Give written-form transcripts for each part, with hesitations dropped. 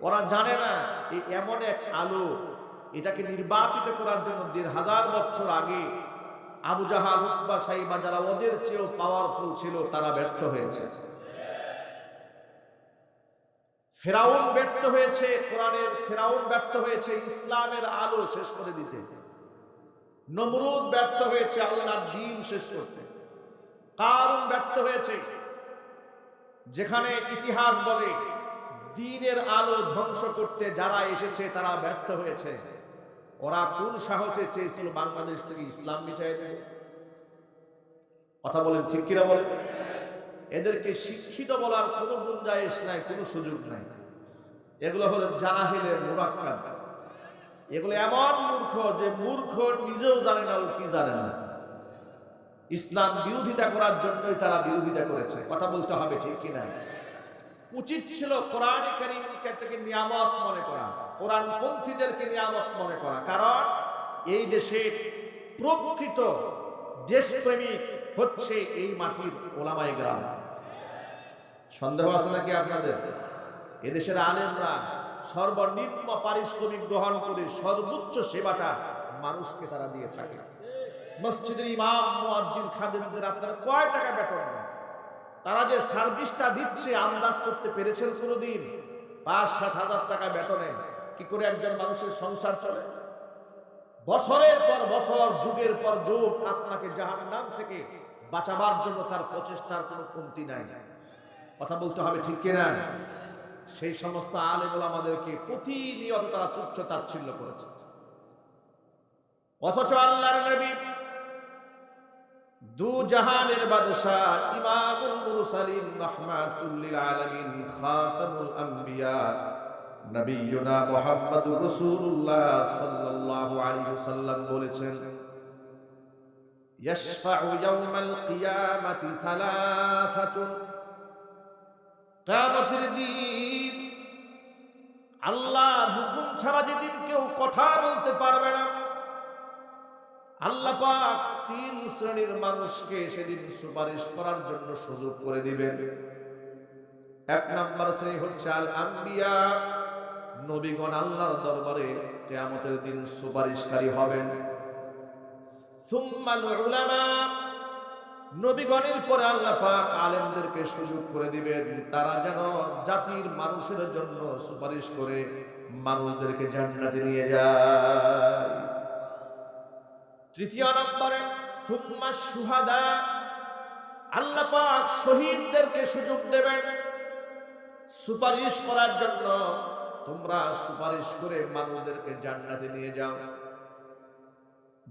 ওরা জানে না এই এমন এক আলো, এটাকে নির্বাপিত করার জন্য ১৫০০ বছর আগে আবু জাহাল, উতবা, সাইবা যারা ওদের চেয়েও পাওয়ারফুল ছিল তারা ব্যর্থ হয়েছে। ফেরাউন ব্যর্থ হয়েছে, কোরআনের ফেরাউন ব্যর্থ হয়েছে ইসলামের আলো শেষ করে দিতে। নমরুদ ব্যর্থ হয়েছে আল্লাহর দ্বীন শেষ করতে। কারুন ব্যর্থ হয়েছে, যেখানে ইতিহাস বলে দ্বীনের আলো ধ্বংস করতে যারা এসেছে তারা ব্যর্থ হয়েছে। ওরা কোন সাহসে চেয়েছিল বাংলাদেশ থেকে ইসলাম মিটাই দেবে? কথা বলেন ঠিক কিনা বলেন? এদেরকে শিক্ষিত বলার কোনো গুঞ্জাইশ নাই, কোনো সুযোগ নাই। এগুলো হলো জাহিলের মুরাক্কাব। এগুলো এমন মূর্খ যে মূর্খ নিজেও জানে না ও কি জানে না। ইসলাম বিরোধিতা করার জন্যই তারা বিরোধিতা করেছে। কথা বলতে হবে ঠিক কিনা? উচিত ছিল কোরআনে কারীমকে নিয়ামত মনে করা, কোরআনপন্থীদেরকে নিয়ামত মনে করা। কারণ এই দেশের প্রকৃত দেশপ্রেমিক হচ্ছে এই মাটির ওলামায়ে কেরাম। সন্দেহ আছে নাকি আপনাদের? এদেশের আলেমরা সর্বনিম্ন পারিশ্রমিক গ্রহণ করে সর্বোচ্চ সেবাটা মানুষকে তারা দিয়ে থাকে। মসজিদের ইমাম, মুয়াজ্জিন, খাদেমদের আপনারা কয় টাকা বেতন দেন? তারা যে সার্ভিসটা দিচ্ছে আন্দাজ করতে পেরেছেন কোনোদিন? ৫-৭ হাজার টাকা বেতনে কি করে একজন মানুষের সংসার চলে? বছরের পর বছর, যুগের পর যুগ আপনাকে জাহান্নাম থেকে বাঁচাবার জন্য তার প্রচেষ্টার কোনো কমতি নাই। কথা বলতে হবে ঠিক কিনা? সেই সমস্ত আলেম ওলামাদেরকে প্রতিনিয়ত তারা তুচ্ছ তাচ্ছিল্য করেছে। অথচ আল্লাহর নবী, দু জাহানের বাদশাহ, ইমামুল মুরসালিন, রাহমাতুল লিল আলামিন, খাতামুল আম্বিয়া, নবিয়ুনা মুহাম্মদুর রাসূলুল্লাহ সাল্লাল্লাহু আলাইহি ওয়াসাল্লাম বলেছেন, ইয়াশফাউ ইয়াওমাল কিয়ামাতি সালাসাতুন। কিয়ামতের দিন আল্লাহর হুকুম ছাড়া যেদিন কেউ কথা বলতে পারবে না, আল্লাহ পাক ৩ শ্রেণীর মানুষকে সেদিন সুপারিশ করার জন্য সুযোগ করে দিবেন। ১ নম্বর শ্রেণী হচ্ছে আল আম্বিয়া, নবীগণ আল্লাহর দরবারে কিয়ামতের দিন সুপারিশকারী হবেন। সুম্মাল উলামা, নবীগণের পরে আল্লাহ পাক আলেমদেরকে সুযোগ করে দিবেন, তারা যেন জাতির মানুষের জন্য সুপারিশ করে মানুষদেরকে জান্নাতে নিয়ে যায়। ৩য় নম্বরে সুম্মা শুহাদা, আল্লাহ পাক শহীদদেরকে সুযোগ দেবেন সুপারিশ করার জন্য, তোমরা সুপারিশ করে মানুষদেরকে জান্নাতে নিয়ে যাও।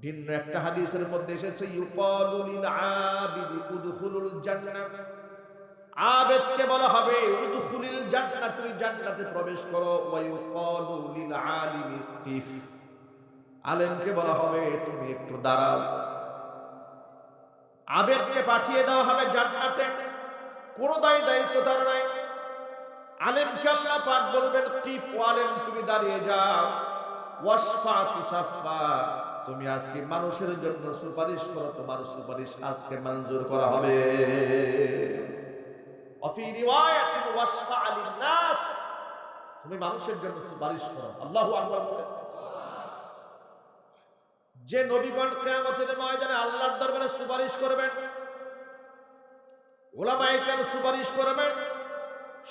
ভিন্ন একটা হাদিসের মধ্যে এসেছে, ইউকালু লিল আবিদি উদখুলুল জান্নাহ, আবেদকে বলা হবে উদখুলিল জান্নাহ, তুমি জান্নাতে প্রবেশ করো। ওয়া ইউকালু লিল আলিমি কিফ, আলেমকে বলা হবে তুমি একটু দাঁড়াও। আবেদকে পাঠিয়ে দেওয়া হবে জান্নাতে, কোনো দায়িত্ব তার নাই। আলেমকে আল্লাহ পাক বলবেন কিফ, ও আলেম তুমি দাঁড়িয়ে যাও। ওয়াশফা তুশাফা, তুমি আজকে মানুষের জন্য সুপারিশ করো, তোমার সুপারিশ আজকে মঞ্জুর করা হবে। অফি রিওয়ায়াতিন ওয়াশফা লিন নাস, তুমি মানুষের জন্য সুপারিশ করো। আল্লাহু আকবার বলেন। যে নবীগণ কিয়ামতের ময়দানে আল্লাহর দরবারে সুপারিশ করবেন, উলামায়ে কেরাম সুপারিশ করবেন,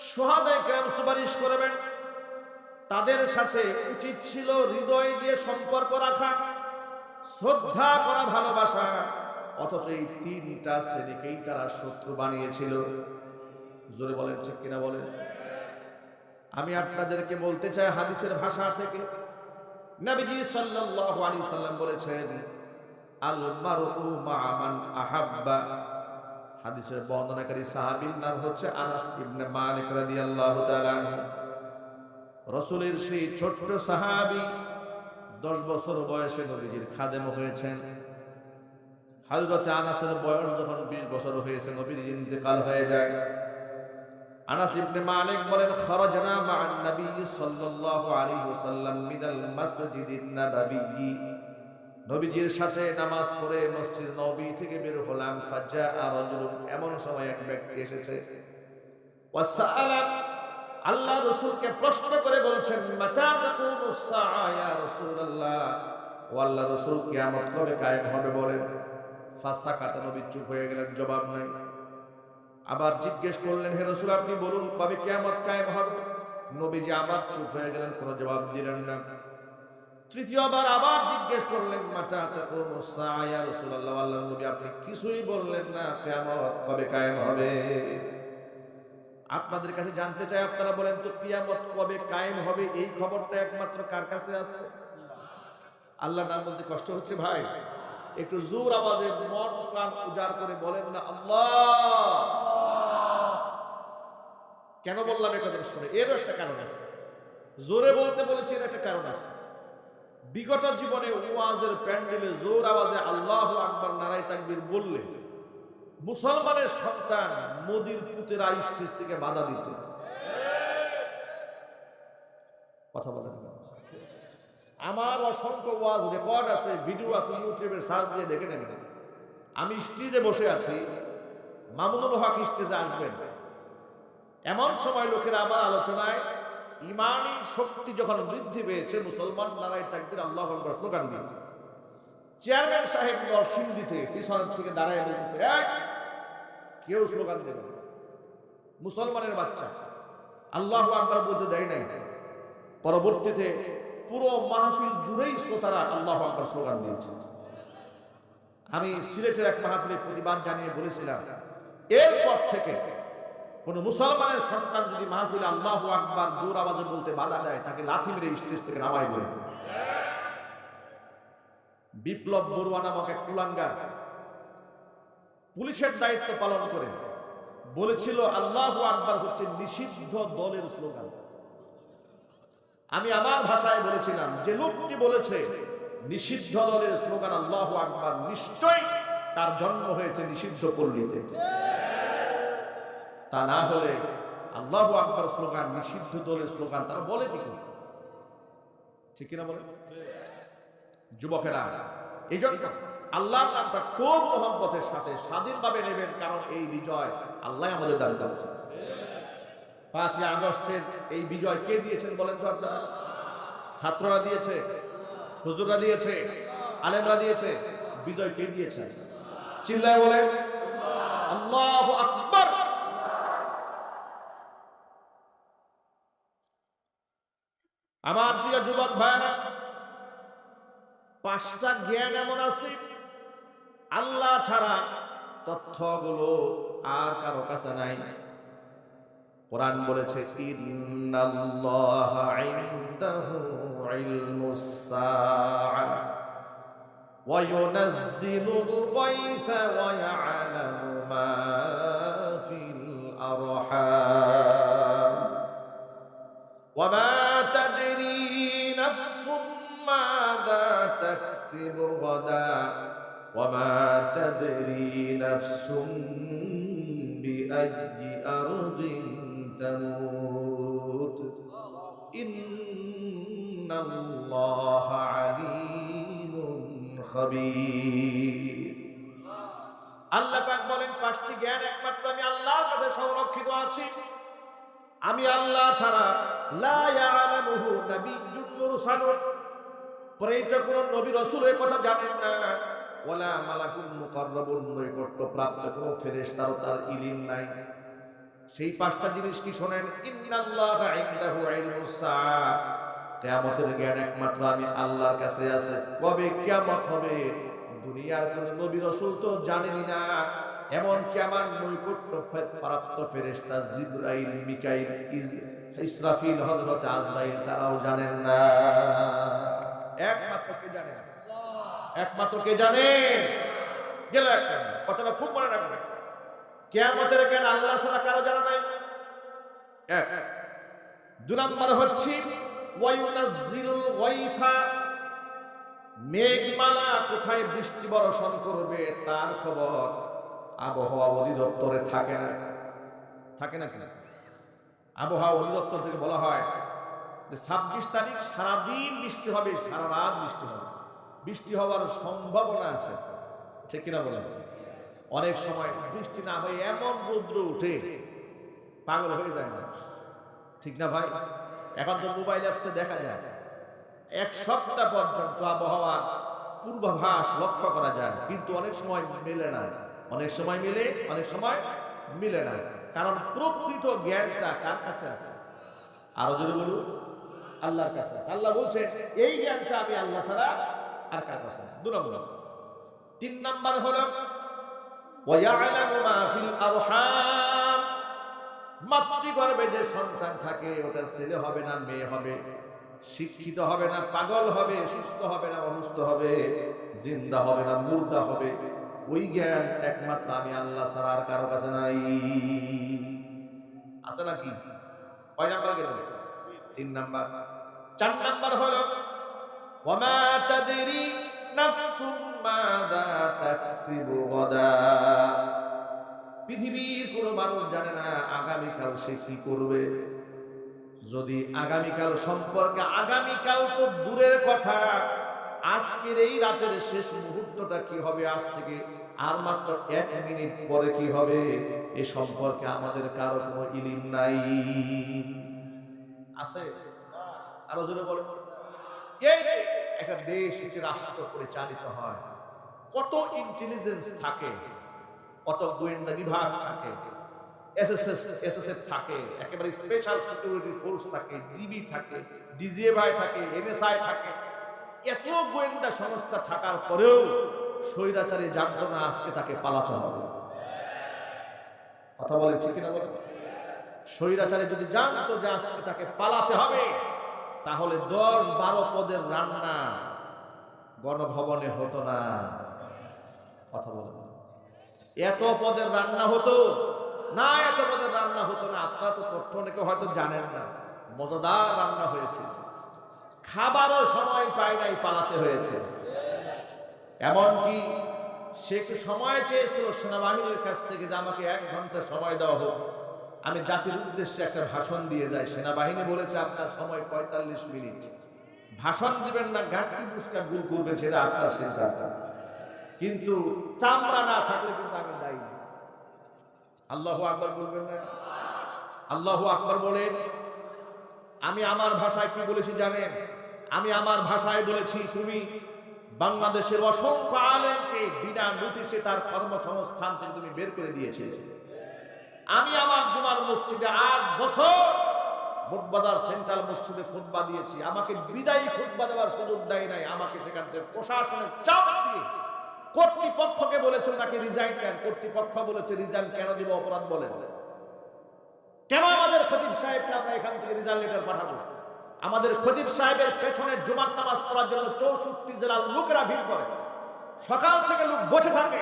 শুহাদায়ে কেরাম সুপারিশ করবেন, তাদের সাথে উচিত ছিল হৃদয় দিয়ে সম্পর্ক রাখা, শ্রদ্ধা করা, ভালোবাসা। অথচ এই ৩টা শ্রেণীকেই তারা শত্রু বানিয়েছিল। জোরে বলেন ঠিক কিনা বলেন? আমি আপনাদেরকে বলতে চাই হাদিসের ভাষা থেকে, নবীজি সাল্লাল্লাহু আলাইহি ওয়াসাল্লাম বলেছেন, আল মারউ মা মান আহাব্বা। হাদিসের বর্ণনাকারী সাহাবীর নাম হচ্ছে আনাস ইবনে মালিক রাদিয়াল্লাহু তাআলা আনহু। রাসূলের সেই ছোট্ট সাহাবী 10 বছর বয়সে নবীজির খাদেম হয়েছেন। হযরত আনাসের বয়স যখন 20 বছর হয়েছে, নবীর ইন্তেকাল হয়ে যায়। আনাস ইবনে মালিক বলেন, খরাজনা মা'আন নবী সাল্লাল্লাহু আলাইহি ওয়াসাল্লাম মিনাল মসজিদিন নববী, নবীজির সাথে নামাজ পড়ে মসজিদ নববী থেকে বের হলাম। ফাজা রাজুলুন, এমন সময় এক ব্যক্তি এসেছে। ওয়াসাআলা, আল্লাহ রাসূলকে প্রশ্ন করে বলছেন, মাতা তাকুমুস সাআ ইয়া রাসূলুল্লাহ, ও আল্লাহ রাসূল কিয়ামত কবে কায়েম হবে বলেন। ফাসাকাতা, নবী চুপ হয়ে গেলেন, জবাব নাই। আবার জিজ্ঞেস করলেন, হে রাসূল আপনি বলুন কবে কিয়ামত কায়েম হবে। নবীজি আবার চুপ হয়ে গেলেন, কোনো জবাব দিলেন না। তৃতীয়বার আবার জিজ্ঞেস করলেন, মাতা তাকুমুস সাআ ইয়া রাসূলুল্লাহ, আল্লাহর নবী আপনি কিছুই বললেন না, কিয়ামত কবে কায়েম হবে। আপনাদের কাছে জানতে চাই, আপনারা বলেন তো কিয়ামত কবে কায়েম হবে এই খবরটা একমাত্র কার কাছে আছে? আল্লাহর নাম বলতে কষ্ট হচ্ছে ভাই? একটু জোর আওয়াজে মন প্রাণ উজাড় করে বলেন না আল্লাহ। কেন বললাম এই কথাটা শুনে? এরও একটা কারণ আছে। জোরে বলতে বলেছি, এর একটা কারণ আছে। বিগত জীবনে ওয়াজের প্যান্ডেলে জোর আওয়াজে আল্লাহু আকবার নারায়ে তাকবীর বললে মুসলমানের সন্তান মোদির পুতেরা স্টেজ থেকে বাধা দিত। কথা বলেন না? আমার অসংখ্য ওয়াজ রেকর্ড আছে, ভিডিও আছে, ইউটিউবের সার্চ দিয়ে দেখে নেবেন। আমি স্টেজে বসে আছি, মামুনুল হক স্টেজে আসবেন, এমন সময় লোকেরা আবার আলোচনায় ইমানি শক্তি যখন বৃদ্ধি পেয়েছে, মুসলমান নারায়ে তাকবীর আল্লাহু আকবার স্লোগান দিয়েছে। চেয়ারম্যান সাহেব নরসিংদীতে পিছনের থেকে দাঁড়ায় বলতেছে, এক কেউ স্লোগান দেবে না, মুসলমানের বাচ্চা আল্লাহু আকবার বলতে দেয় নাই। পরবর্তীতে পুরো মাহফিল জুড়েই শ্রোতারা আল্লাহু আকবার স্লোগান দিয়েছে। আমি সিলেটের এক মাহফিলে প্রতিবাদ জানিয়ে বলেছিলাম, এরপর থেকে কোন মুসলমানের সন্তান যদি মাহফিলে আল্লাহু আকবার জোর আওয়াজে বলতে বাধা দেয়, তাকে লাথি মেরে স্টেজ থেকে নামাই দেবে। বিপ্লব বড়ুয়া নামক এক কুলাঙ্গার পুলিশের দায়িত্ব পালন করে বলেছিল আল্লাহু আকবার হচ্ছে নিষিদ্ধ দলের স্লোগান। আমি আমার ভাষায় বলেছিলাম, যে লোকটি বলেছে নিষিদ্ধ দলের স্লোগান আল্লাহু আকবার, নিশ্চয়ই তার জন্ম হয়েছে নিষিদ্ধ পল্লীতে। তা না হলে আল্লাহু আকবার স্লোগান নিষিদ্ধ দলের স্লোগান তারা বলে কি করে? ঠিক কিনা বলে? যুবকেরা, এই জন্য আল্লাহর নামটা খুব মহব্বতের সাথে স্বাধীনভাবে নেবেন, কারণ এই বিজয় আল্লাহ আমাদের দান করেছেন। 5ই আগস্টের এই বিজয় কে দিয়েছেন বলেন তো আপনারা? ছাত্ররা দিয়েছে, হুজুররা দিয়েছে, আলেমরা দিয়েছে। বিজয় কে দিয়েছে? চিল্লায় বলেন আল্লাহু আকবার। আমার প্রিয় যুবক ভাইরা, 5টা জ্ঞান এমন আছে আল্লাহ ছাড়া তথ্যগুলো আর কারো কাছে নাই। কোরআন বলেছে, ইন্নাল্লাহা ইনদাহু ইলমুস সাআ ওয়া ইউনাজ্জিলুল গায়থা ওয়া ইয়ালামু মা ফিল আরহাম ওয়া মা তাদরি নাফসুম মাযা তাকসিবু গাদা ওয়া মা তাদরি নাফসুম বিআইয়ি আরদিন তামুত ইন্নাল্লাহা আলীমুন খাবীর। আল্লাহ পাক বলেন, 5টি জ্ঞান একমাত্র আমি আল্লাহর কাছে সংরক্ষিত আছে। আমি আল্লাহ ছাড়া লা ইয়ালামুহু নাবিয়্যুন মুরসালুন, প্রেরিত কোন নবী রাসূল এই কথা জানেন না। ওয়ালা মালাকুন মুকাররাবুন, নৈকট্যপ্রাপ্ত কোন ফেরেশতারও তার ইলম নাই। সেই 5টা জিনিস কি শোনেন? ইন্নাল্লাহা ইনদাহু ইলমুস সাআ, কিয়ামতের জ্ঞান একমাত্র আমি আল্লাহর কাছে আছে। কবে কিয়ামত হবে দুনিয়ার কোন নবী রাসূল তো জানেনই না, এমনকি আমার নৈকট্য প্রাপ্ত ফেরেশতা জিবরাইল, মিকাইল, ইসরাফিল, হযরত আজরাইল তারাও জানেন না। একমাত্র কে জানেন? একমাত্র কে জানে? গেল একটা কথাটা খুব মনে রাখবেন, কিয়ামতের জ্ঞান আল্লাহ ছাড়া কারো জানা নাই। এক। 2 নম্বর হচ্ছে ওয়া ইউনাজ্জিলুল গায়থা, মেঘমালা কোথায় বৃষ্টি বর্ষণ করবে তার খবর আবহাওয়া অধিদপ্তরে থাকে না। থাকে না কিনা? আবহাওয়া অধিদপ্তর থেকে বলা হয় যে 26 তারিখ সারাদিন বৃষ্টি হবে, সারা রাত বৃষ্টি হবে, বৃষ্টি হওয়ার সম্ভাবনা আছে। ঠিক কিনা বলেন? অনেক সময় বৃষ্টি না হয়ে এমন রৌদ্র উঠে পাগল হয়ে যায় মানুষ। ঠিক না ভাই? এখন তো মোবাইল অ্যাপসে দেখা যায় এক সপ্তাহ পর্যন্ত আবহাওয়ার পূর্বাভাস লক্ষ্য করা যায়, কিন্তু অনেক সময় মেলে না। অনেক সময় মিলে, অনেক সময় মিলে না। কারণ প্রকৃত জ্ঞানটা কার কাছে আছে? আরো যদি বলুন, আল্লাহর কাছে আছে। আল্লাহ বলছেন এই জ্ঞানটা আমি আল্লাহ ছাড়া আর কার কাছে আছে? 2 নম্বর। 3 নম্বর হলো ওয়ায়ালামু মা ফিল আরহাম, মাতৃগর্ভে যে সন্তান থাকে ওটা ছেলে হবে না মেয়ে হবে, শিক্ষিত হবে না পাগল হবে, সুস্থ হবে না অসুস্থ হবে, জিন্দা হবে না মুর্দা হবে, ওই জ্ঞান একমাত্র আমি আল্লাহ ছাড়া আর কারো কাছে নাই। আছে নাকি? কয় নাম্বার গেল? 3 নাম্বার। 4 নাম্বার হলো ওয়ামা তাদরি নাফসুম মাযা তাকসিবু গাদা, পৃথিবীর কোনো মানুষ জানে না আগামীকাল সে কি করবে। যদি আগামীকাল সম্পর্কে, আগামীকাল তো দূরের কথা, আজকের এই রাতের শেষ মুহূর্তটা কি হবে, আজ থেকে আর মাত্র 1 মিনিট পরে কি হবে, এ সম্পর্কে আমাদের কারো কোনো ইলম নাই। আছে? আরো জোরে বলেন। এই যে একটা দেশ, একটি রাষ্ট্র পরিচালিত হয়, কত ইন্টেলিজেন্স থাকে, কত গোয়েন্দা বিভাগ থাকে, এসএসএফ থাকে, একেবারে স্পেশাল সিকিউরিটি ফোর্স থাকে, ডিবি থাকে, ডিজিএফআই থাকে, এনএসআই থাকে। এত গোয়েন্দা সংস্থা থাকার পরেও স্বৈরাচারী জানতো না আজকে তাকে পালাতে হবে। কথা বলেন ঠিক না বলেন? স্বৈরাচারী যদি জানতো যে আজকে তাকে পালাতে হবে, তাহলে 10-12 পদের রান্না গণভবনে হতো না। কথা বলেন। এত পদের রান্না হতো না, এত পদের রান্না হতো না। আপনারা তো তথ্য অনেকে হয়তো জানেন না, মজাদার রান্না হয়েছে, খাবারও সময় পায় নাই, পালাতে হয়েছে। এমনকি সে সময় চেয়েছিল সেনাবাহিনীর কাছ থেকে যে আমাকে 1 ঘন্টা সময় দেওয়া হোক, আমি জাতির উদ্দেশ্যে একটা ভাষণ দিয়ে যাই। সেনাবাহিনী বলেছে আপনার সময় 45 মিনিট। ভাষণ দিবেন না গাঁটটি বুসকা গুল করবেন, সেটা আপনার সিদ্ধান্ত, কিন্তু চামড়া না থাকলে কিন্তু আমি দায়ী। আল্লাহু আকবার বলবেন না? আল্লাহু আকবার বলেন। আমি আমার ভাষায় কি বলেছি জানেন? আমি আমার ভাষায় বলেছি, তুমি বাংলাদেশের অসংখ্য আলেমকে বিনা নোটিশে তার কর্মসংস্থান থেকে তুমি বের করে দিয়েছে। আমি আমার জুমার মসজিদে 8 বছর বোটবাজার সেন্ট্রাল মসজিদে খুতবা দিয়েছি, আমাকে বিদায়ী খুতবা দেওয়ার সুযোগ দেয় নাই। আমাকে সেখান থেকে প্রশাসনের চাপ দিয়ে কর্তৃপক্ষকে বলেছে তাকে রিজাইন দেন। কর্তৃপক্ষ বলেছে রিজাইন কেন দিব, অপরাধ বলে কেন আমাদের খতিব সাহেবকে আমরা এখান থেকে রিজাইন লেটার পাঠাবো? আমাদের খতিব সাহেবের পেছনে জুমার নামাজ পড়ার জন্য 64 জেলার লোকেরা ভিড় করে, সকাল থেকে লোক বসে থাকে,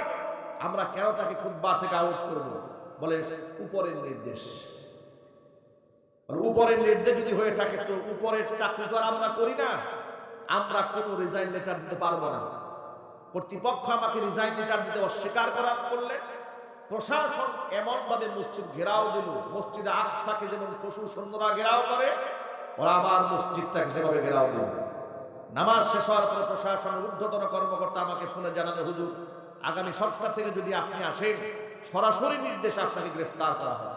আমরা কেন তাকে খুতবা থেকে আউট করব? বলে উপরের নির্দেশ। উপরের নির্দেশ যদি হয়ে থাকে তো উপরের চাকরি তো আর আমরা করি না, আমরা কোনো রিজাইন লেটার দিতে পারবো না। কর্তৃপক্ষ আমাকে রিজাইন লেটার দিতে অস্বীকার করার করলে প্রশাসন এমন ভাবে মসজিদ ঘেরাও দিল, মসজিদে আকসাকে যেমন পশু সৈন্যরা ঘেরাও করে, ওরা আবার মসজিদটাকে সেভাবে ঘেরাও দিল। নামাজ শেষ হওয়ার পরে প্রশাসনের ঊর্ধ্বতন কর্মকর্তা আমাকে ফোনে জানালে, হুজুর আগামী সপ্তাহ থেকে যদি আপনি আসেন সরাসরি নির্দেশ আপনাকে গ্রেফতার করা হবে।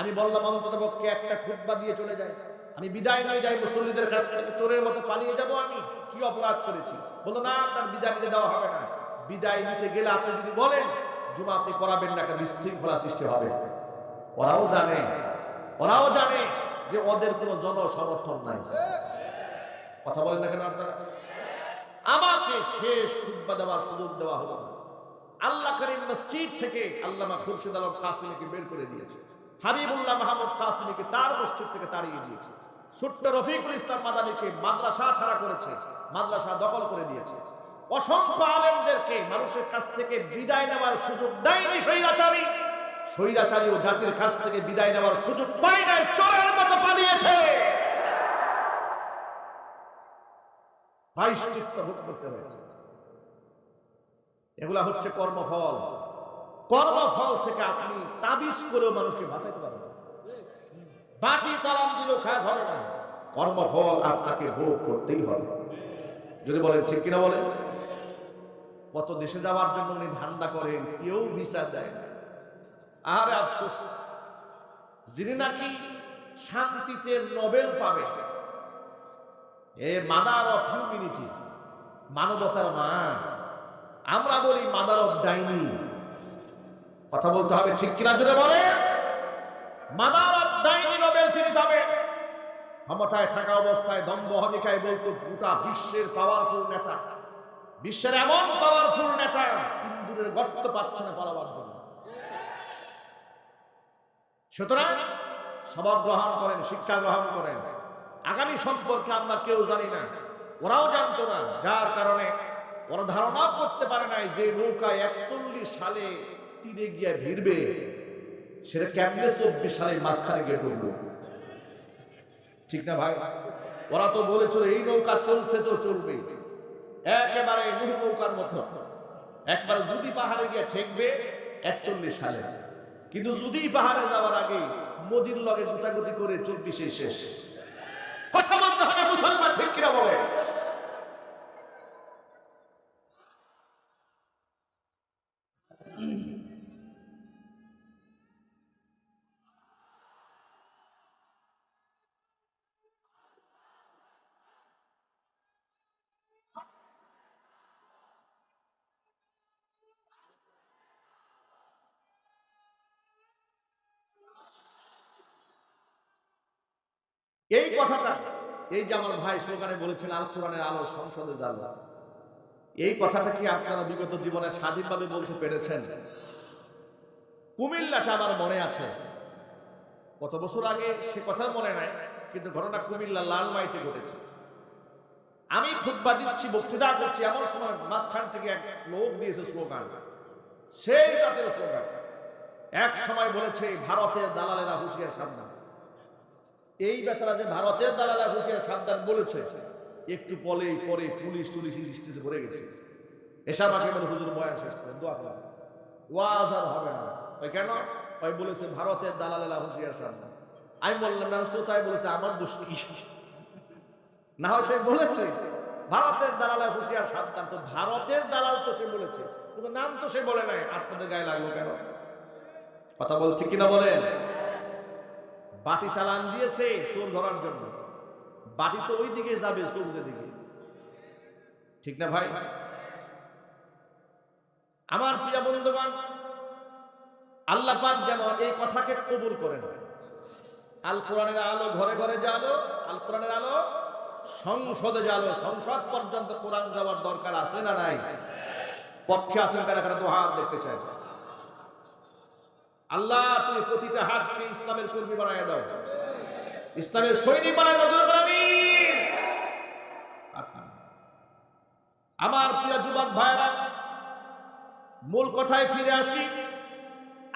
আমি বললাম অন্তত পক্ষে একটা খুতবা দিয়ে চলে যায়, আমি বিদায় নিয়ে যাই মুসল্লিদের কাছ থেকে, চোরের মতো পালিয়ে যাব আমি? কি অপরাধ করেছি? বললো না, আপনার বিদায় নিতে দেওয়া হবে না। বিদায় নিতে গেলে আপনি যদি বলেন জুমা আপনি পড়াবেন না, একটা বিশৃঙ্খলা সৃষ্টি হবে। ওরাও জানে যে ওদের কোনো জনসমর্থন নাই। কথা বলেন না কেন আপনারা? আমাকে শেষ খুতবা দেওয়ার সুযোগ দেওয়া হলো না। আল্লাহ করিম মসজিদ থেকে আল্লামা খুরশিদ আলম কাসিমীকে বের করে দিয়েছে, হাবিবুল্লাহ মাহমুদ কাসিমীকে তার মসজিদ থেকে তাড়িয়ে দিয়েছে, ছোট্ট রফিকুল ইসলাম মাদানীকে মাদ্রাসা ছাড়া করেছে, মাদ্রাসা দখল করে দিয়েছে। অসংখ্য আলেমদেরকে মানুষের কাছ থেকে বিদায় নেওয়ার সুযোগ দেয়নি স্বৈরাচারী। স্বৈরাচারী ও জাতির কাছ থেকে বিদায় নেওয়ার সুযোগ পায় নাই, চোরের মতো পালিয়েছে। প্রায়শ্চিত্ত ভোগ করতে হয়েছে। এগুলা হচ্ছে কর্মফল। কর্মফল থেকে আপনি তাবিজ করেও মানুষকে বাঁচাতে পারবেন। বাকি চালান দিলেও কাজ হবে না, কর্মফল আপনাকে ভোগ করতেই হবে। যদি বলেন ঠিক কিনা বলেন? কত দেশে যাওয়ার জন্য উনি ধান্দা করেন, কেউ ভিসা দেয় না। আরে আফসোস, যিনি নাকি শান্তিতে নোবেল পাবে। এ মাদার অফ হিউম্যানিটি, মানবতার মা। আমরা বলি মাদার অফ ডাইনি। কথা বলতে হবে, ঠিক কিনা জুড়ে বলে। মাদার অফ ডাইনি নোবেল তিনি পাবে। ক্ষমতায় থাকা অবস্থায় দম্ভ হদিকায় বলতো গোটা বিশ্বের পাওয়ারফুল নেতা, বিশ্বের এমন পাওয়ারফুল নেতা ইন্দুরের গর্ত পাচ্ছে না পালাবার জন্য। সুতরাং সবক গ্রহণ করেন, শিক্ষা গ্রহণ করেন। আগামী সম্পর্কে আমরা কেউ জানি না, ওরাও জানতো না, যার কারণে ওরা ধারণা করতে পারে নাই যে নৌকা 41 সালে তীরে গিয়ে ভিড়বে, সেটা কেমনে 24 সালে মাঝখানে গিয়ে ডুবলো। ঠিক না ভাই? ওরা তো বলেছিল এই নৌকা চলছে তো চলবে, একেবারে নূহ নৌকার মতো, একবার যদি পাহাড়ে গিয়ে ঠেকবে 41 সালে। কিন্তু যদি পাহাড়ে যাওয়ার আগে মোদির লগে গুতাগুতি করে 24 শেষ। কথা বলতে হবে মুসলমান, ঠিক কিনা বলে। এই কথাটা, এই যে আমার ভাই স্লোগানে বলেছেন আল কোরআনের আলো সংসদে জ্বালো, এই কথাটা কি আপনারা বিগত জীবনে স্বাধীনভাবে বলতে পেরেছেন? কুমিল্লাটা আমার মনে আছে, কত বছর আগে সে কথা মনে নাই, কিন্তু ঘটনা কুমিল্লা লালমাইতে ঘটেছে। আমি খুতবা দিচ্ছি, বক্তৃতা করছি, এমন সময় মাঝখান থেকে এক লোক দিয়েছে স্লোগান, সেই জাতের স্লোগান। এক সময় বলেছে ভারতের দালালেরা হুঁশিয়ার সাবধান। এই বেচারা যে ভারতের দালালেরা হুঁশিয়ার সাবধান বলেছে, একটু পরে পুলিশ স্টেজে ভরে গেছে। এসব আগে বলে হুজুর বয়ান শেষ করে দোয়া করা, ওয়াজ আর হবে না। কেন? বলেছে ভারতের দালালেরা হুঁশিয়ার সাবধান। আমি বললাম না শ্রোতায় বলেছে আমার দোষ কি? না হয় সে বলেছে ভারতের দালালেরা হুঁশিয়ার সাবধান, তো ভারতের দালাল তো সে বলেছে, কিন্তু নাম তো সে বলে নাই। আপনাদের গায়ে লাগলো কেন? কথা বলছে কিনা বলেন। বাতি চালান দিয়েছে চোর ধরার জন্য, বাতি তো ওই দিকে যাবে, চোর দিকে, ঠিক না ভাই? আমার প্রিয় বন্ধুগণ, আল্লাহ পাক যেন এই কথাকে কবুল করেন। আল কোরআনের আলো ঘরে ঘরে জ্বালো, আল কোরআনের আলো সংসদে জ্বালো। সংসদ পর্যন্ত কোরআন যাওয়ার দরকার আছে না নাই? পক্ষে আছেন কারা কারা? তো হাত দেখতে চাই। আল্লাহ তুমি প্রতিটা হাতকে ইসলামের কর্মী বানায় দাও, ইসলামের সৈনিক বানায় দাও। আমার প্রিয় যুবক ভাইরা, মূল কথায় ফিরে আসি।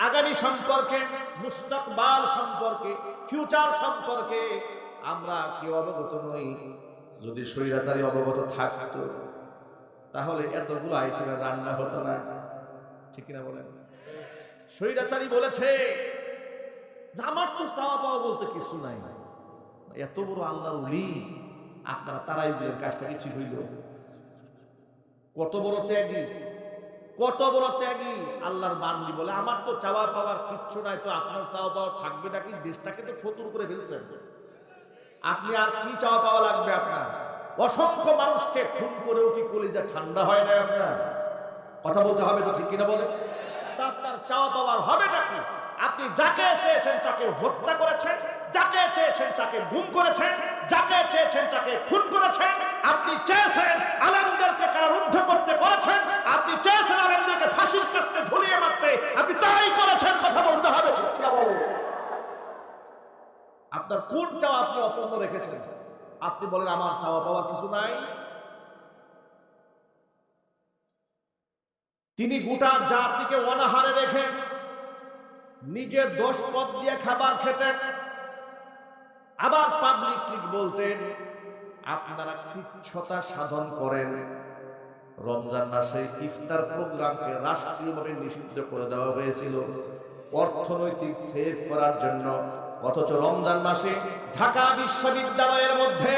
আগামী সম্পর্কে, মুস্তাকবাল সম্পর্কে, ফিউচার সম্পর্কে আমরা কেউ অবগত নই। যদি স্বৈরাচারী অবগত থাকতো তাহলে এতগুলো আইটেমের রান্না হতো না, ঠিক না বলেন? স্বৈরাচারী বলেছে আমার তো চাওয়া পাওয়া বলতে কিছু নাই, এত বড় আল্লাহর ওলি আপনারা তারাই দিলেন, কাজটা কিছু হইল। কত বড় ত্যাগী, কত বড় ত্যাগী আল্লাহর বান্দি বলে আমার তো চাওয়া পাওয়ার কিচ্ছু নাই, তো আপনার চাওয়া পাওয়া থাকবে নাকি? দেশটাকে তো ফতুর করে ফেলছেন আপনি, আর কি চাওয়া পাওয়া লাগবে আপনার? অসংখ্য মানুষকে খুন করেও কি কলিজা ঠান্ডা হয় না আপনার? কথা বলতে হবে তো, ঠিক কিনা বলেন? আপনার চাওয়া পাওয়ার হবে নাকি? আপনি যাকে চেয়েছেন তাকে হত্যা করেছেন, যাকে চেয়েছেন তাকে গুম করেছেন, যাকে চেয়েছেন তাকে খুন করেছেন। আপনি চেয়েছেন আলেমদেরকে কারারুদ্ধ করতে করেছেন, আপনি চেয়েছেন আলেমদেরকে ফাঁসির কাস্তে ঝুলিয়ে মারতে, আপনি তাই করেছেন। কথা বলতে হবে, ঠিক কিনা বলেন? আপনার কোন চাওয়া আপনি অপূর্ণ রেখেছেন? আপনি বলেন আমার চাওয়া পাওয়ার কিছু নাই। তিনি গোটা জাতিকে অনাহারে রেখে নিজের 10 পদ দিয়ে খাবার খেতেন, আবার পাবলিক বলতেন আপনারা কৃচ্ছতা সাধন করেন। রমজান মাসে ইফতার প্রোগ্রামকে রাষ্ট্রীয়ভাবে নিষিদ্ধ করে দেওয়া হয়েছিল অর্থনৈতিক সেভ করার জন্য। অথচ রমজান মাসে ঢাকা বিশ্ববিদ্যালয়ের মধ্যে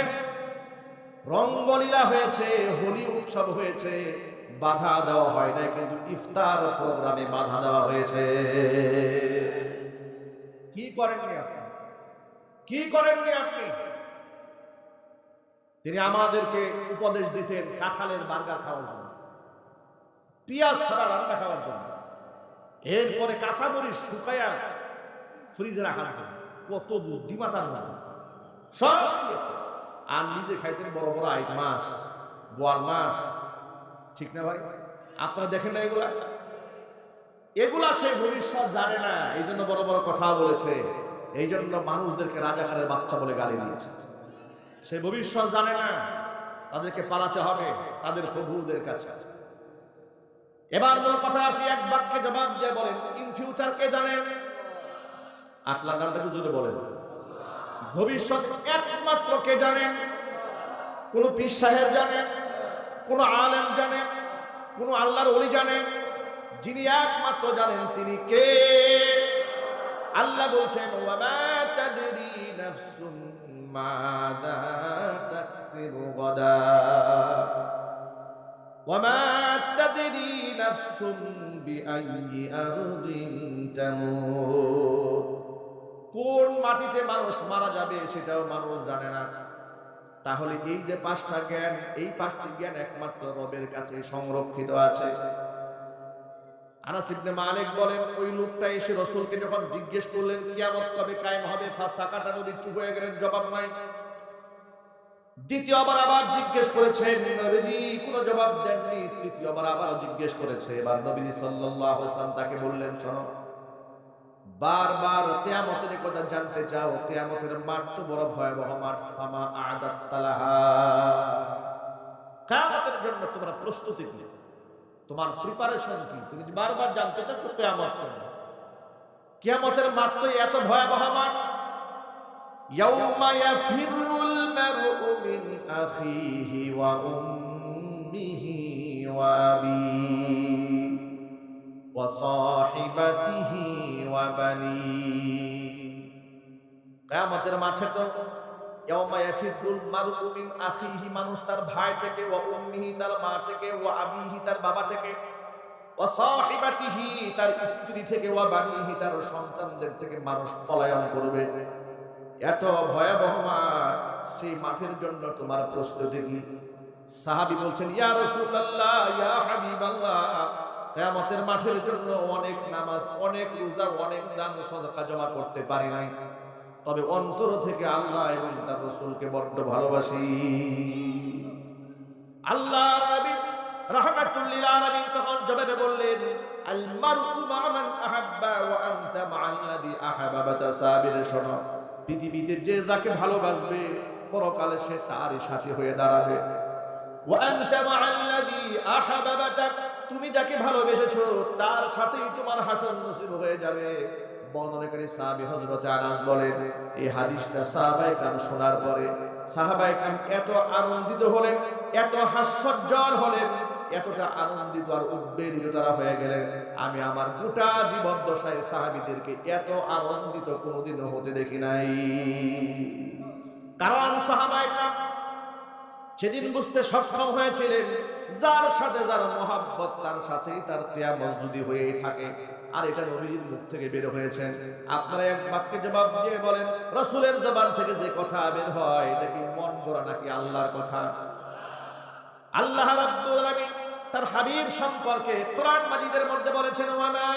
রঙ্গলীলা হয়েছে, হোলি উৎসব হয়েছে, বাধা দেওয়া হয় না, কিন্তু ইফতার প্রোগ্রামে বাধা দেওয়া হয়েছে। কি করেননি আপনারা? কি করেননি আপনি? তিনি আমাদেরকে উপদেশ দিতেন কাঁঠালের বার্গার খাওয়ার জন্য, পেঁয়াজ ছাড়া রান্না খাওয়ার জন্য, এরপরে কাঁচামরিচ শুকায়া ফ্রিজে রাখার জন্য। কত বুদ্ধিমাতার মতো সব দিয়েছে। আর নিজে খাইতেন বড় বড় আইট মাছ, বোয়াল মাছ, ঠিক না ভাই? আপনারা দেখেন না এগুলা? এগুলা সে ভবিষ্যৎ জানে না, এই জন্য বড় বড় কথা বলেছে, এই জন্য মানুষদেরকে রাজাকারের বাচ্চা বলে গালি দিয়েছে। সে ভবিষ্যৎ জানে না, তাদেরকে পালাতে হবে তাদের প্রভুদের কাছে। এবার মূল কথা আসি, এক বাক্যে জবাব দিয়ে বলেন ইন ফিউচার কে জানেন? আটলা গানটা একটু জোরে বলেন। ভবিষ্যৎ একমাত্র কে জানেন? কোন পীর সাহেব জানেন, কোন আলেম জানেন, কোন আল্লাহর ওলি জানেন? যিনি একমাত্র জানেন তিনি কে? আল্লাহ বলছেন ওয়া মা তাদরি নাফসুম মাযা তাকসিবু গাদা ওয়া মা তাদরি নাফসুম বিআইয়ি আরদিন তামুত। কোন মাটিতে মানুষ মারা যাবে সেটাও মানুষ জানে না। তাহলে এই যে পাঁচটা জ্ঞান, এই পাঁচটি জ্ঞান একমাত্র রবের কাছে সংরক্ষিত আছে। আনাস ইবনে মালিক বলেন ওই লোকটা এসে রাসূলকে যখন জিজ্ঞেস করলেন কিয়ামত কবে কায়েম হবে, ফাসাকাটা, নবী চুপ হয়ে গেলেন, জবাব নাই। দ্বিতীয়বার আবার জিজ্ঞেস করেছেন, নবীজি কোনো জবাব দেননি। তৃতীয়বার আবার জিজ্ঞেস করেছে। এবার নবী সাল্লাল্লাহু আলাইহি ওয়াসাল্লাম তাকে বললেন, শোনো, বারবার কিয়ামতের কথা জানতে চাও, কিয়ামতের মাঠ তো বড় ভয়াবহ মাঠ। ফামা আ'দাত্তালাহা, কিয়ামতের জন্য তোমরা প্রস্তুতি কি, তোমার প্রিপারেশন কি? তুমি বারবার জানতে চাচ্ছ কিয়ামত কবে। কিয়ামতের মাঠ তো এত ভয়াবহ মাঠ। ইয়াউমা ইয়াফিরুল মারউ মিন আখিহি ওয়া উম্মিহি ওয়া আবিহি ওয়া সাহিবাতিহি ওয়া বানিহি। কিয়ামতের মাঠে তো ইয়াউমা ইয়াফিরুল মারউ মিন আখিহি, মানুষ তার ভাই থেকে, ওয়া উম্মিহি তার মা থেকে, ওয়া আবিহি তার বাবা থেকে, ওয়া সাহিবাতিহি তার স্ত্রী থেকে, ওয়া বানিহি তার সন্তানদের থেকে মানুষ পলায়ন করবে। এত ভয়াবহ মাঠ, সেই মাঠের জন্য তোমার প্রস্তুতি কি? সাহাবী বলছেন ইয়া রাসূলুল্লাহ, ইয়া হাবিবাল্লাহ, কিয়ামতের মাঠের জন্য অনেক নামাজ, অনেক রোজা, অনেক দান সদকা জমা করতে পারি নাই, তবে অন্তর থেকে আল্লাহ এবং তার রাসূলকে বড্ড ভালোবাসি। আল্লাহর নবী রাহমাতুল লিল আলামিন তখন জবাবে বললেন আল মারউ মা মান আহাব্বা ওয়া আনতা মা'আল্লাযী আহাব্বাতা। সাবির, শোনো, পৃথিবীতে যে যাকে ভালোবাসবে পরকালে সে তারই সাথী হয়ে দাঁড়াবে। ওয়া আনতা মা'আল্লাযী আহাব্বাতা, তুমি যাকে ভালোবেসেছো তার সাথেই তোমার হাসর নসিব হয়ে যাবে। বর্ণনাকারী সাহাবী হযরত আনাস বলেন, এই হাদিসটা সাহাবায়ে কেরাম শোনার পরে সাহাবায়ে কেরাম এত আনন্দিত হলেন, এত হাস্যোজ্জ্বল হলেন, এতটা আনন্দিত আর উদ্বেলিত তারা হয়ে গেলেন, আমি আমার গোটা জীবদ্দশায় সাহাবীদেরকে এত আনন্দিত কোনোদিনও হতে দেখি নাই। কারণ সাহাবায়ে কেরাম সেদিন বুঝতে সক্ষম হয়েছিলেন যার সাথে যার মহাব্বত তার সাথেই তার কিয়ামত যদি হয়েই থাকে। আর এটা নবীর মুখ থেকে বের হয়েছে। আপনারা এক বাক্যে জবাব দিয়ে বলেন, রাসূলের জবান থেকে যে কথা বের হয় এটা কি মন গড়া নাকি আল্লাহর কথা? আল্লাহ রাব্বুল আলামিন তার হাবিব সম্পর্কে কোরআন মাজিদের মধ্যে বলেছেন ওয়া মা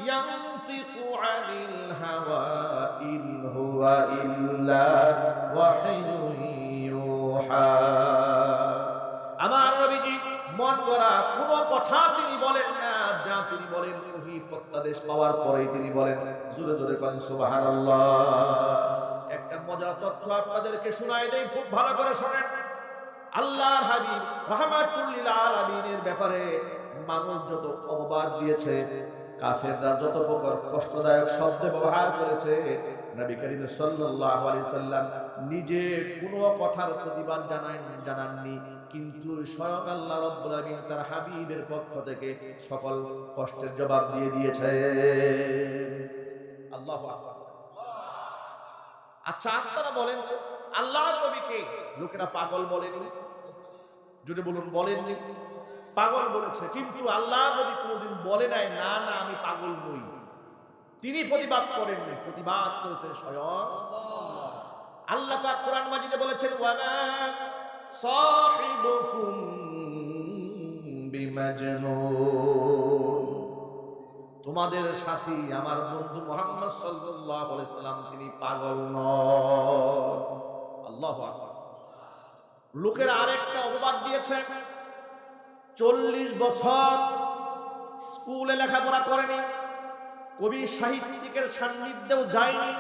ইয়ানতিকু আনিল হাওয়া ইন হুয়া ইল্লা ওয়াহয়ুন ইউহা। আমার নবীজি মন গড়া কোনো কথা তিনি বলেন না, যা তিনি বলেন ওহী প্রত্যাদেশ পাওয়ার পরেই তিনি বলেন। জোরে জোরে বলেন সুবহানাল্লাহ। একটা মজার তথ্য আপনাদেরকে শোনাই দেই, খুব ভালো করে শুনেন। আল্লাহর হাবিব রাহমাতুল লিল আলামিনের ব্যাপারে মানুষ যত অপবাদ দিয়েছে, কাফেররা যত প্রকার কষ্টদায়ক শব্দ ব্যবহার করেছে, নবী করিম সাল্লাল্লাহু আলাইহি সাল্লাম নিজে কোনো কথার প্রতিবাদ জানাননি, কিন্তু স্বয়ং আল্লাহ রাব্বুল আলামিন তার হাবিবের পক্ষ থেকে সকল কষ্টের জবাব দিয়ে দিয়েছে। আল্লাহু আকবার। আচ্ছা আপনারা বলেন তো, আল্লাহর নবীকে লোকেরা পাগল বলেনি? যদি বলুন বলেননি, পাগল বলেছে, কিন্তু আল্লাহর নবী কোনোদিন বলে নাই না না আমি পাগল নই। তিনি প্রতিবাদ করেননি, প্রতিবাদ করেছে স্বয়ং আল্লাহ পাক কোরআন মাজিদে বলেছেন ওয়ামা সাহিবুকুম বিমাজনুন, তোমাদের সাথী আমার বন্ধু মুহাম্মদ সাল্লাল্লাহু আলাইহি সাল্লাম তিনি পাগল নন। আল্লাহু আকবার। লোকের আরেকটা অপবাদ দিয়েছে, 40 বছর স্কুলে লেখাপড়া করেনি, কবি সাহিত্যিকের সান্নিধ্যেও যায়নি,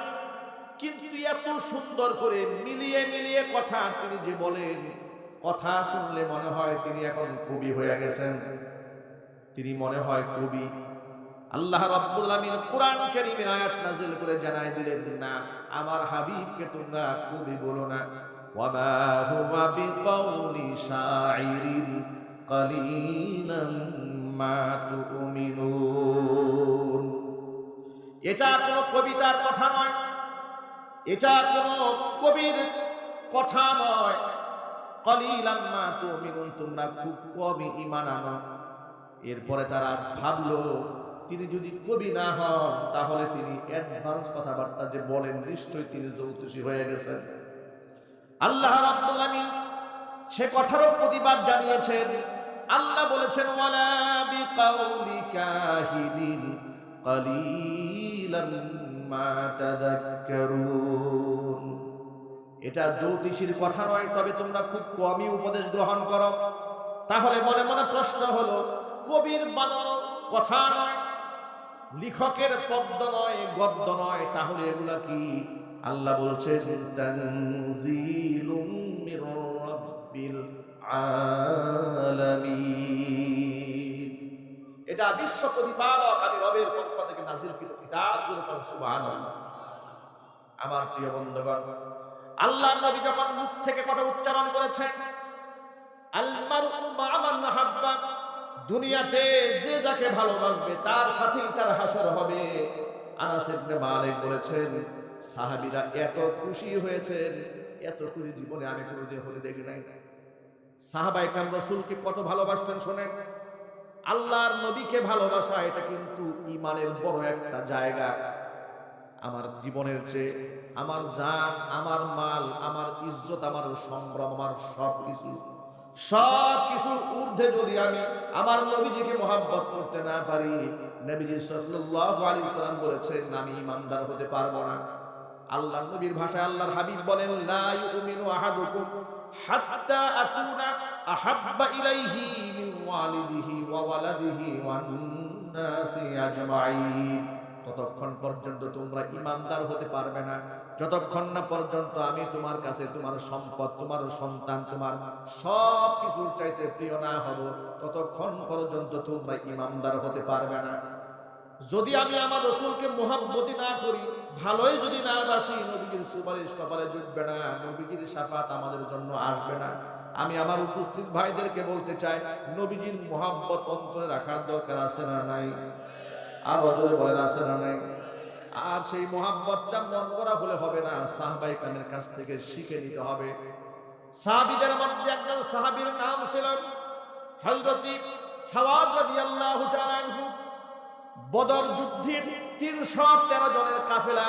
কিন্তু এত সুন্দর করে মিলিয়ে মিলিয়ে কথা তিনি যে বলেন, কথা শুনলে মনে হয় তিনি এখন কবি হয়ে গেছেন, তিনি মনে হয় কবি। আল্লাহ রাব্বুল আলামিন কোরআন কারীমের আয়াত নাযিল করে জানাই দিলেন, না, আমার হাবিবকে তোমরা কবি বলো না। ওয়ামা হুয়া বিকাউলি শাইরিন কালিলাম মা তুমিনুন। এটা কোনো কবিতার কথা নয়, এটা কোনো কবির কথা নয়। কালিলাম মা তুমিনুন, তোমরা খুব কমই ঈমান আনো। এরপরে তারা ভাবলো তিনি যদি কবি না হন তাহলে তিনি অ্যাডভান্স কথাবার্তা যে বলেন নিশ্চয়ই তিনি জ্যোতিষী হয়ে গেছেন। আল্লাহ রাব্বুল আলামিন সে কথারও প্রতিবাদ জানিয়েছেন। আল্লাহ বলেছেন ওয়ালা বিকাউলি কাহিনিন কালিলাম মা তাযাক্কারুন, এটা জ্যোতিষীর কথা নয়, তবে তোমরা খুব কমই উপদেশ গ্রহণ করো। তাহলে মনে মনে প্রশ্ন হলো, কবির বানানো কথা নয়, লেখকের পদ্য নয়, গদ্য নয়, তাহলে এগুলা কি? আল্লাহ বলছেন তানজিলুম মির রাব্বিল আলামিন, এটা বিশ্ব প্রতিপালক আমি রবের পক্ষ থেকে নাযিলকৃত কিতাব। জোরে বলেন সুবহানাল্লাহ। আমার প্রিয় বন্ধুগণ, আল্লাহর নবী যখন মুখ থেকে কথা উচ্চারণ করেছেন আল মারউ মা মান হাব্বা, দুনিয়াতে যে যাকে ভালোবাসবে তার সাথেই তার হাসর হবে। আনাস ইবনে মালিক বলেছেন সাহাবীরা এত খুশি হয়েছেন, এত খুশি জীবনে আমি কোনোদিন হতে দেখি নাই। সাহাবায়ে কেরাম রাসূলকে কত ভালোবাসতেন শোনেন। আল্লাহর নবীকে ভালোবাসা এটা কিন্তু ঈমানের বড় একটা জায়গা। আমার জীবনের চেয়ে আমার জান, আমার মাল, আমার ইজ্জত, আমার সম্ভ্রম, আমার সবকিছুর ঊর্ধ্বে যদি আমি আমার নবীজিকে মহব্বত করতে না পারি, নবীজি সাল্লাল্লাহু আলাইহি ওয়াসাল্লাম বলেছেন আমি ঈমানদার হতে পারবো না। আল্লাহর নবীর ভাষায় আল্লাহর হাবিব বলেন লা ইউমিনু আহাদুকুম হাত্তা আকুনা আহাব্বা ইলাইহি মিন ওয়ালিদিহি ওয়া ওয়ালাদিহি ওয়ান নাসি আজমাইন, ততক্ষণ পর্যন্ত তোমরা ঈমানদার হতে পারবে না যতক্ষণ না পর্যন্ত আমি তোমার কাছে তোমার সম্পদ, তোমার সন্তান, তোমার সব কিছুর চাইতে প্রিয় না হব, ততক্ষণ পর্যন্ত তোমরা ঈমানদার হতে পারবে না। যদি আমি আমার রাসূলকে মুহাব্বতি না করি, ভালোই যদি না বাসি, নবীজির সুপারিশ কপালে জুটবে না, নবীজির শাফাত আমাদের জন্য আসবে না। আমি আমার উপস্থিত ভাইদেরকে বলতে চাই, নবীজির মুহাব্বত অন্তরে রাখার দরকার আছে না নাই? আর জোরে বলেন আছে না নাই? আর সেই মুহাব্বতটা মন করা হলে হবে না, সাহাবায়ে কেরামের কাছ থেকে শিখে নিতে হবে। সাহাবীদের মধ্যে একজন সাহাবীর নাম ছিল হযরত সাওয়াদ রাদিয়াল্লাহু তাআলা আনহু। বদর যুদ্ধের 313 জনের কাফেলা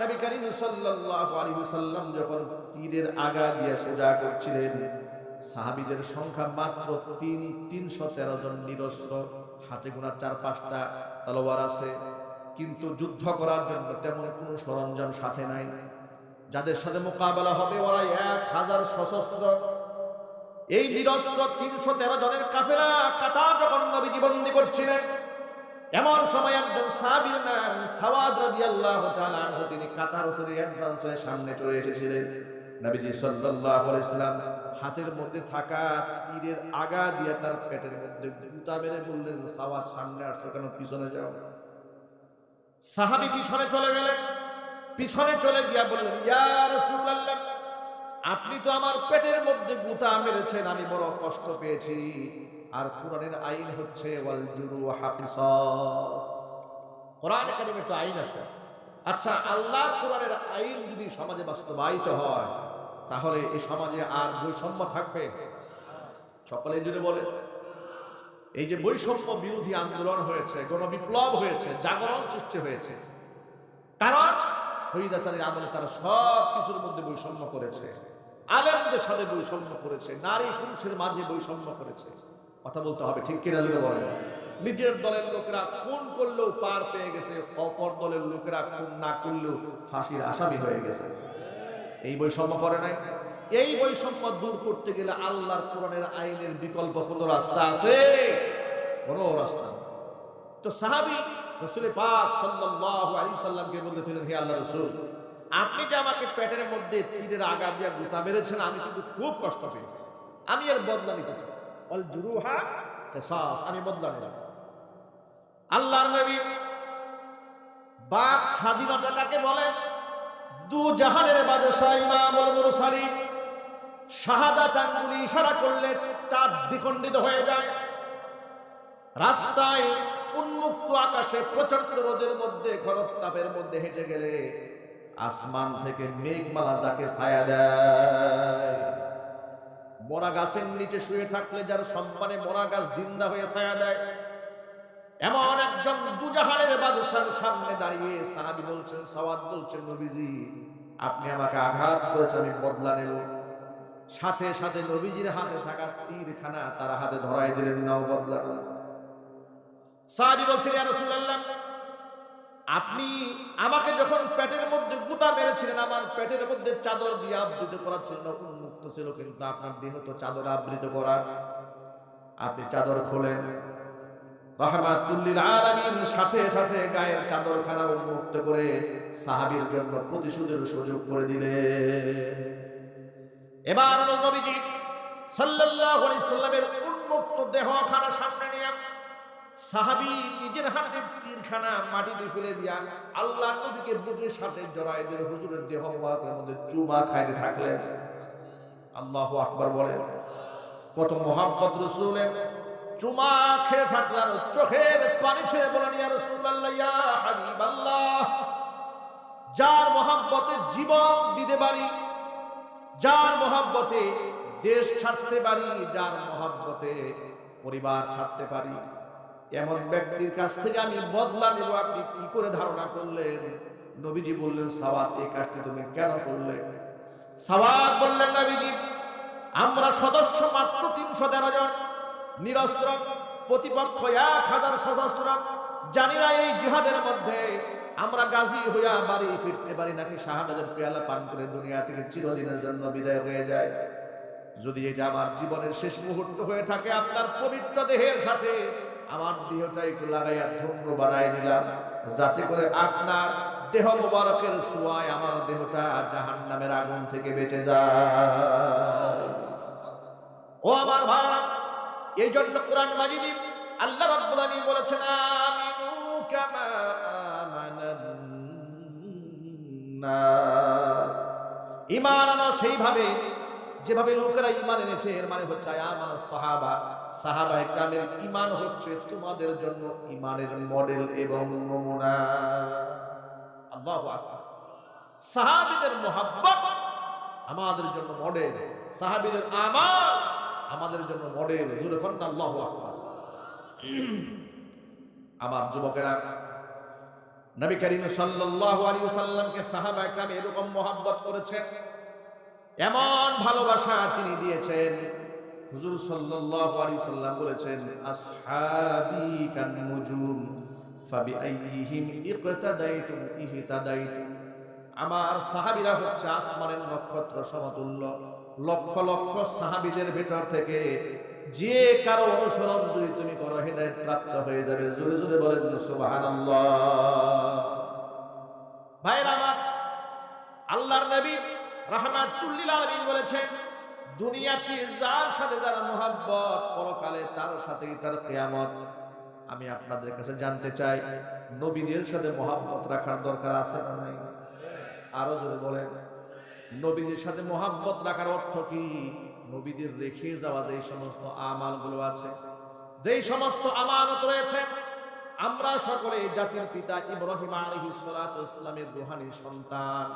নবী করিম সাল্লাল্লাহু আলাইহি ওয়াসাল্লাম যখন তীরের আগা দিয়ে সোজা করছিলেন, সাহাবীদের সংখ্যা মাত্র 313 জন নিরস্ত্র, হাতে গোনা 4-5টা তলোয়ার আছে, কিন্তু যুদ্ধ করার জন্য তেমন কোনো সরঞ্জাম সাথে নাই। যাদের সাথে মোকাবেলা হবে ওরা 1000 সশস্ত্র। এই নিরস্ত্র 313 জনের কাফেলা কাতার যখন নবীজি বন্দী করছিলেন, এমন সময় একজন সাহাবীর নাম সাওয়াদ রাদিয়াল্লাহু তাআলা আনহু, তিনি কাতার ছেড়ে অ্যাডভান্স হয়ে সামনে চলে এসেছিলেন। নবীজি সাল্লাল্লাহু আলাইহি ওয়াসাল্লাম হাতের মধ্যে থাকা তীরের আগা দিয়ে তার পেটের মধ্যে গুতা মেরে বললেন, সাওয়াদ সামনে আসছো কেন, পিছনে যাও। সাহাবী পিছনে চলে গেলেন। পিছনে চলে গিয়া বললেন, ইয়া রাসূলুল্লাহ, আপনি তো আমার পেটের মধ্যে গুতা মেরেছেন, আমি বড় কষ্ট পেয়েছি। আর কোরআনের আইন হচ্ছে ওয়াল জুরুহা কিসাস, কোরআনে কারিমে তো আইন আছে। আচ্ছা, আল্লাহর কোরআনের আইন যদি সমাজে বাস্তবায়িত হয় তাহলে এই সমাজে আর বৈষম্য থাকবে? সকলে জুড়ে বলেন। এই যে বৈষম্য বিরোধী আন্দোলন হয়েছে, গণবিপ্লব হয়েছে, জাগরণ সৃষ্টি হয়েছে, কারণ শহীদাচারীর আমলে তারা সব কিছুর মধ্যে বৈষম্য করেছে, আলেমদের সাথে বৈষম্য করেছে, নারী পুরুষের মাঝে বৈষম্য করেছে। কথা বলতে হবে, ঠিক কিনা জোরে বলেন। নিজের দলের লোকেরা খুন করলেও পার পেয়ে গেছে, অপর দলের লোকেরা খুন না করলেও ফাঁসির আসামি হয়ে গেছে। এই বৈষম্য করে নাই। এই বৈষম্য দূর করতে গেলে আল্লাহর কোরআনের আইনের বিকল্প কোনো রাস্তা আছে? কোনো রাস্তা নেই। তো সাহাবী রাসূল পাক সাল্লাল্লাহু আলাইহি সাল্লামকে বলেছিলেন, হে আল্লাহর রাসূল, আপনি যে আমাকে পেটের মধ্যে তীরের আঘাত দিয়ে গুতা মেরেছেন, আমি কিন্তু খুব কষ্ট পেয়েছি, আমি এর বদলা নিতে চাই। আল জুরুহা কিসাস, আমি বদলা নিলাম। আল্লাহর নবী বাক স্বাধীনতা কাকে বলে? দু জাহানের বাদশাহ ইমামুল মুরসালিন শাহাদাত আঙ্গুলি ইশারা করলে চাঁদ দ্বিখণ্ডিত হয়ে যায়। রাস্তায় উন্মুক্ত আকাশে প্রচন্ড রোদের মধ্যে খরতাপের মধ্যে হেঁটে গেলে আসমান থেকে মেঘমালা যাকে ছায়া দেয়, মরা গাছের নিচে শুয়ে থাকলে যার সম্মানে মরা গাছ জিন্দা হয়ে ছায়া দেয়, এমন একজন দুজাহানের বাদশার সামনে দাঁড়িয়ে সাহাবী বলছেন, সাওয়াদ বলছেন, নবীজি আপনি আমাকে আঘাত করেছেন, আমি বদলা নেব। সাথে সাথে নবীজির হাতে থাকা তীরখানা তার হাতে ধরাই দিলেন, নাও বদলা। সাহাবী বলছেন, ইয়া রাসূলুল্লাহ, আপনি আমাকে যখন পেটের মধ্যে গুতা মেরেছিলেন, আমার পেটের মধ্যে চাদর দিয়ে আবৃত করা ছিল, উন্মুক্ত ছিল, কিন্তু আপনার দেহ তো চাদর আবৃত করা, আপনি চাদর খোলেন। রাহমাতুল লিল আলামিন সাথে সাথে গায়ের চাদরখানা উন্মুক্ত করে সাহাবীর জন্য প্রতিশোধের সুযোগ করে দিলেন। এবার নবীজি সাল্লাল্লাহু আলাইহি সাল্লামের উন্মুক্ত দেহখানা সামনে নিয়ে সাহাবী নিজের হাতে তীরখানা মাটিতে ফেলে দিয়া আল্লাহর নবীকে বুকের সাথে জড়ায় দিয়ে হুজুরের দেহ মোবারকের মধ্যে চুমা খাইতে থাকলেন। আল্লাহু আকবার বলেন। কত মুহাব্বত রাসূলের। চুমা খেয়ে থাকলেন, চোখের পানি ছেড়ে বলেন, ইয়া রাসূলুল্লাহ, ইয়া হাবিবাল্লাহ, যার মুহাব্বতে জীবন দিতে পারি, যার মুহাব্বতে দেশ ছাড়তে পারি, যার মুহাব্বতে পরিবার ছাড়তে পারি, এমন ব্যক্তির কাছ থেকে আমি বদলা নেব, আপনি কি করে ধারণা করলেন? নবীজি বললেন, সাওয়াদ এই কাজটি তুমি কেন করলে? সাওয়াদ বললেন, নবীজি আমরা সদস্য মাত্র ৩১৩ জন, নিরস্ত্র, প্রতিপক্ষ ১০০০ সশস্ত্র, জানি না এই জিহাদের মধ্যে আমরা গাজী হইয়া বাড়ি ফিরতে পারি নাকি শাহাদাতের পেয়ালা পান করে দুনিয়া থেকে চিরদিনের জন্য বিদায় হয়ে যায়। যদি এটা আমার জীবনের শেষ মুহূর্ত হয়ে থাকে, আপনার পবিত্র দেহের সাথে আমার দেহটা একটু লাগাইয়া ধন্য বানাই নিলাম, যাতে করে আপনার দেহ মোবারকের ছোঁয়ায় আমার দেহটা জাহান্নামের আগুন থেকে বেঁচে যায়। ও আমার ভাই, এই জন্য কোরআন মাজিদে আল্লাহ রাব্বুল আলামিন বলেছেন, আমিনু কামা আমানান নাস, ঈমান আনো সেইভাবে যেভাবে লোকেরা ঈমান এনেছে। এর মানে হচ্ছে আমানাস সাহাবা, সাহাবায়ে কেরামের ঈমান হচ্ছে তোমাদের জন্য ঈমানের মডেল এবং নমুনা। আল্লাহু আকবার। সাহাবীদের মুহাব্বত আমাদের জন্য মডেল, সাহাবীদের আমাল আমাদের জন্য মডেল। জোরে বলেন আল্লাহু আকবার। আমার যুবকেরা, নবী করিম সাল্লাল্লাহু আলাইহি ওয়াসাল্লামকে সাহাবায়ে কেরাম এরকম মুহাব্বত করেছেন, এমন ভালোবাসা তিনি দিয়েছেন। হুজুর সাল্লাল্লাহু আলাইহি ওয়াসাল্লাম বলেছেন, আসহাবী কান নুজুম ফাবিআইহিম ইকতাদাইতুম ইহতাদাইতুম, আমার সাহাবীরা হচ্ছে আসমানের নক্ষত্র সমতুল্য। লক্ষ লক্ষ সাহাবীদের ভেতর থেকে যে কারো অনুসরণ যদি তুমি করো, হেদায়েত প্রাপ্ত হয়ে যাবে। জোরে জোরে বলেন সুবহানাল্লাহ। ভাইরা আমার, আল্লাহর নবী রাহমাতুল লিল আলামিন বলেছেন, দুনিয়াতে যার সাথে যার মুহাব্বত, পরকালে তার সাথেই তার কিয়ামত। আমি আপনাদের কাছে জানতে চাই, নবীদের সাথে মুহাব্বত রাখার দরকার আছে না নাই? আরো জোরে বলেন। নবীদের সাথে মুহাব্বত রাখার অর্থ কি? নবীদের রেখে যাওয়া যে সমস্ত আমালগুলো আছে, যেই সমস্ত আমানত রয়েছে, আমরা সকলে জাতির পিতা ইব্রাহিম আলাইহিস সালাতু ওয়াস সালামের রূহানী সন্তান।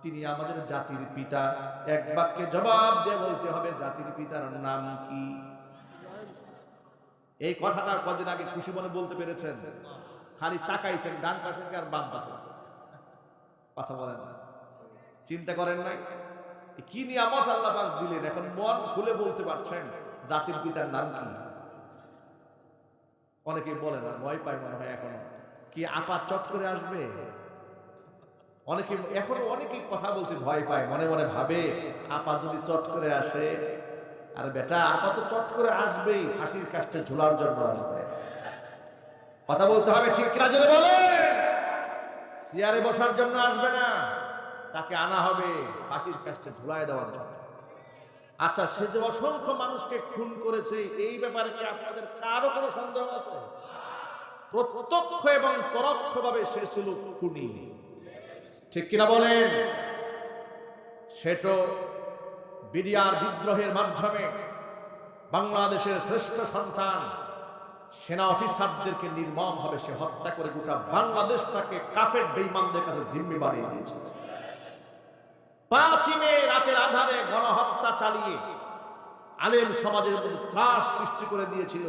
তিনি আমাদের জাতির পিতা। এক বাক্যে জবাব দিয়ে বলতে হবে, জাতির পিতার নাম কি? এই কথাটা কদিন আগে খুশি মনে বলতে পেরেছেন? খালি তাকাইছেন ডান পাশে আর বাম পাশে। কথা বলেন না, চিন্তা করেন নাই কি নিয়ামত আল্লাহ পাক দিলেন। এখন মন খুলে বলতে পারছেন জাতির পিতার নাম কি? অনেকেই বলে না, ভয় পায় মনে হয় এখনো। কি আপা চট করে আসবে? অনেকে এখনো অনেকেই কথা বলতে ভয় পায়, মনে মনে ভাবে আপা যদি চট করে আসে, আর বেটা আপা তো চট করে আসবেই, ফাঁসির কাস্টে ঝুলার জন্য আসবে। কথা বলতে হবে, ঠিক কিনা জোরে বলে। চেয়ারে বসার জন্য আসবে না, তাকে আনা হবে ফাঁসির কাস্টে ঝুলাই দেওয়ার জন্য। আচ্ছা, সে যে অসংখ্য মানুষকে খুন করেছে, এই ব্যাপারে কি আপনাদের কারো কোনো সন্দেহ আছে? প্রত্যক্ষ এবং পরোক্ষভাবে সে ছিল খুনি, ঠিক কিনা বলেন? সে তো বিডিআর বিদ্রোহের মাধ্যমে বাংলাদেশের শ্রেষ্ঠ সন্তান সেনা অফিসারদেরকে নির্মমভাবে সে হত্যা করে গোটা বাংলাদেশটাকে কাফের বেঈমানদের কাছে জিম্মি বানিয়ে দিয়েছে। 5 মে রাতের আধারে গণহত্যা চালিয়ে আলেম সমাজের মধ্যে ত্রাস সৃষ্টি করে দিয়েছিল।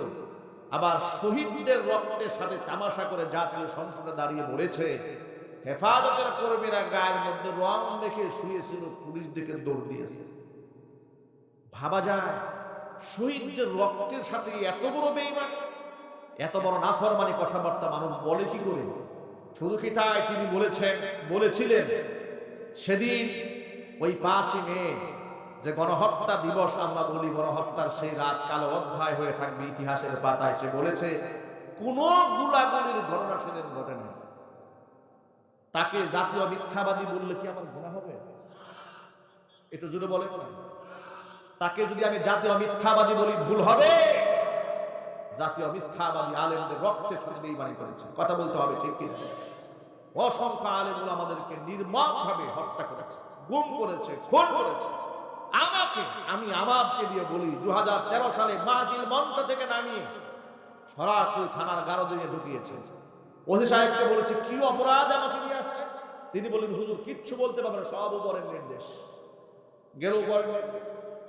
আবার শহীদদের রক্তের সাথে তামাশা করে জাতীয় সংসদে দাঁড়িয়ে বলেছে হেফাজতের কর্মীরা গায়ের মধ্যে রং মেখে শুয়েছিল, পুলিশ দেখে দৌড় দিয়েছে। ভাবা যায় শহীদদের রক্তের সাথে এত বড় বেঈমান, এত বড় নাফরমানি কথাবার্তা মানুষ বলে কি করে? শুধু কি তাই, তিনি বলেছিলেন সেদিন ওই 5 মে যে গণহত্যা দিবস আমরা বলি, গণহত্যার সেই রাত কালো অধ্যায় হয়ে থাকবে ইতিহাসের পাতায়। সে বলেছে কোন গুলাগুলির ঘটনা সেদিন ঘটে না। তাকে জাতীয় মিথ্যাবাদী বললে কি আমার গুনাহ হবে? একটু জোরে বলেন না। তাকে যদি আমি জাতীয় মিথ্যাবাদী বলি ভুল হবে? জাতীয় মিথ্যাবাদী আলেমদের রক্তের সাথে বেঈমানি করেছে, কথা বলতে হবে, ঠিক কি? অসংখ্য আলেম আমাদেরকে নির্মমভাবে হত্যা করেছে, গুম করেছে, খুন করেছে। আমি আমাকে দিয়ে বলি 2013 সালে মাহফিল মঞ্চ থেকে নামিয়ে সরাসরি থানার গারদে ঢুকিয়েছে। ওসি সাহেবকে বলেছে কি অপরাধ আমাকে নিয়ে আসছে? তিনি বললেন হুজুর কিচ্ছু বলতে পারবেন না, সব উপরের নির্দেশ। গেল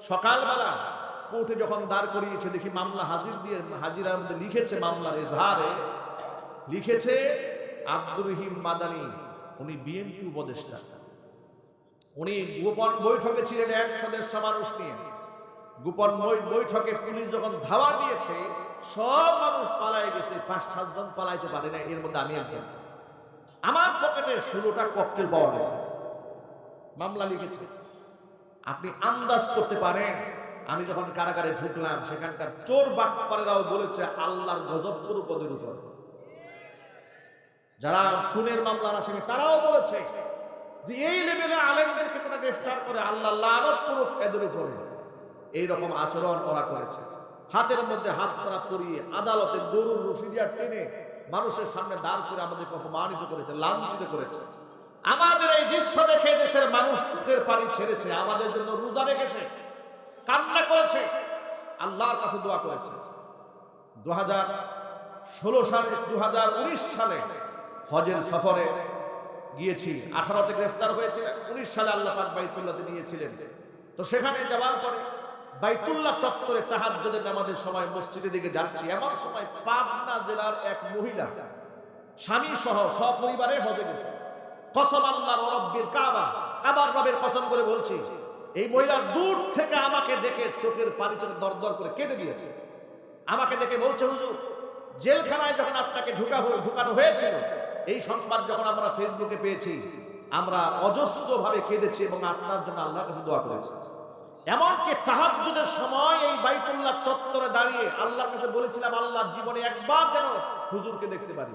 সকালবেলা কোর্টে যখন দাঁড় করিয়েছে, দেখি মামলা হাজিরার মধ্যে লিখেছে, মামলার এজাহারে লিখেছে আব্দুর রহিম মাদানী, উনি বিএনপি উপদেষ্টা। উনি গোপন বৈঠকে ছিলেন 100 মানুষ নিয়ে। গোপন বৈঠকে পুলিশ যখন ধাওয়া দিয়েছে, সব মানুষ পালায় গেছে, 5-7 জন পালাইতে পারে না, এর মধ্যে আমি একজন। আমার পকেটে 16টা ককটেল পাওয়া গেছে। মামলা লিখেছে। আপনি আন্দাজ করতে পারেন আমি যখন কারাগারে ঢুকলাম, সেখানকার চোর বাটপারেরাও বলেছে আল্লাহর গজব করুক ওদের উপর। যারা খুনের মামলার আসামি তারাও বলেছে যে এই লেভেলে আলেমদেরকে তারা গ্রেফতার করে আল্লাহ লানত করুক এদের উপরে। এইরকম আচরণ ওরা করেছে। হাতের মধ্যে হাত তারা পরিয়ে আদালতের দরুর রশিদিয়া টেনে মানুষের সামনে দাঁড় করে আমাদেরকে অপমানিত করেছে, লাঞ্ছিত করেছে। আমাদের এই দৃশ্য দেখে দেশের মানুষ চোখের পানি ছেড়েছে, আমাদের জন্য রোজা রেখেছে, কান্না করেছে, আল্লাহর কাছে দোয়া করেছে। 2016 সালে 2019 সালে হজের সফরে গিয়েছি। 18তে গ্রেফতার হয়েছে, 19 সালে আল্লাহ পাক বাইতুল্লাহতে নিয়েছিলেন। তো সেখানে যাওয়ার পরে বাইতুল্লাহ চত্বরে তাহাজ্জুদের নামাজের সময় মসজিদের দিকে যাচ্ছি, এমন সময় পাবনা জেলার এক মহিলা স্বামী সহ সপরিবারে হজে গেছে। কসম আল্লাহর রব্বিল কাবা, কাবার রবের কসম করে বলছি, এই মহিলা দূর থেকে আমাকে দেখে চোখের পানি চোখে দরদর করে কেঁদে দিয়েছে। আমাকে দেখে বলছে হুজুর, জেলখানায় যখন আপনাকে ঢুকানো হয়েছিল, এই সংবাদ যখন আমরা ফেসবুকে পেয়েছি, আমরা অজস্রভাবে কেঁদেছি এবং আপনার জন্য আল্লাহর কাছে দোয়া করেছি। এমনকি তাহাজ্জুদের সময় এই বাইতুল্লাহ চত্বরে দাঁড়িয়ে আল্লাহর কাছে বলেছিলাম, আল্লাহ জীবনে একবার যেন হুজুরকে দেখতে পারি।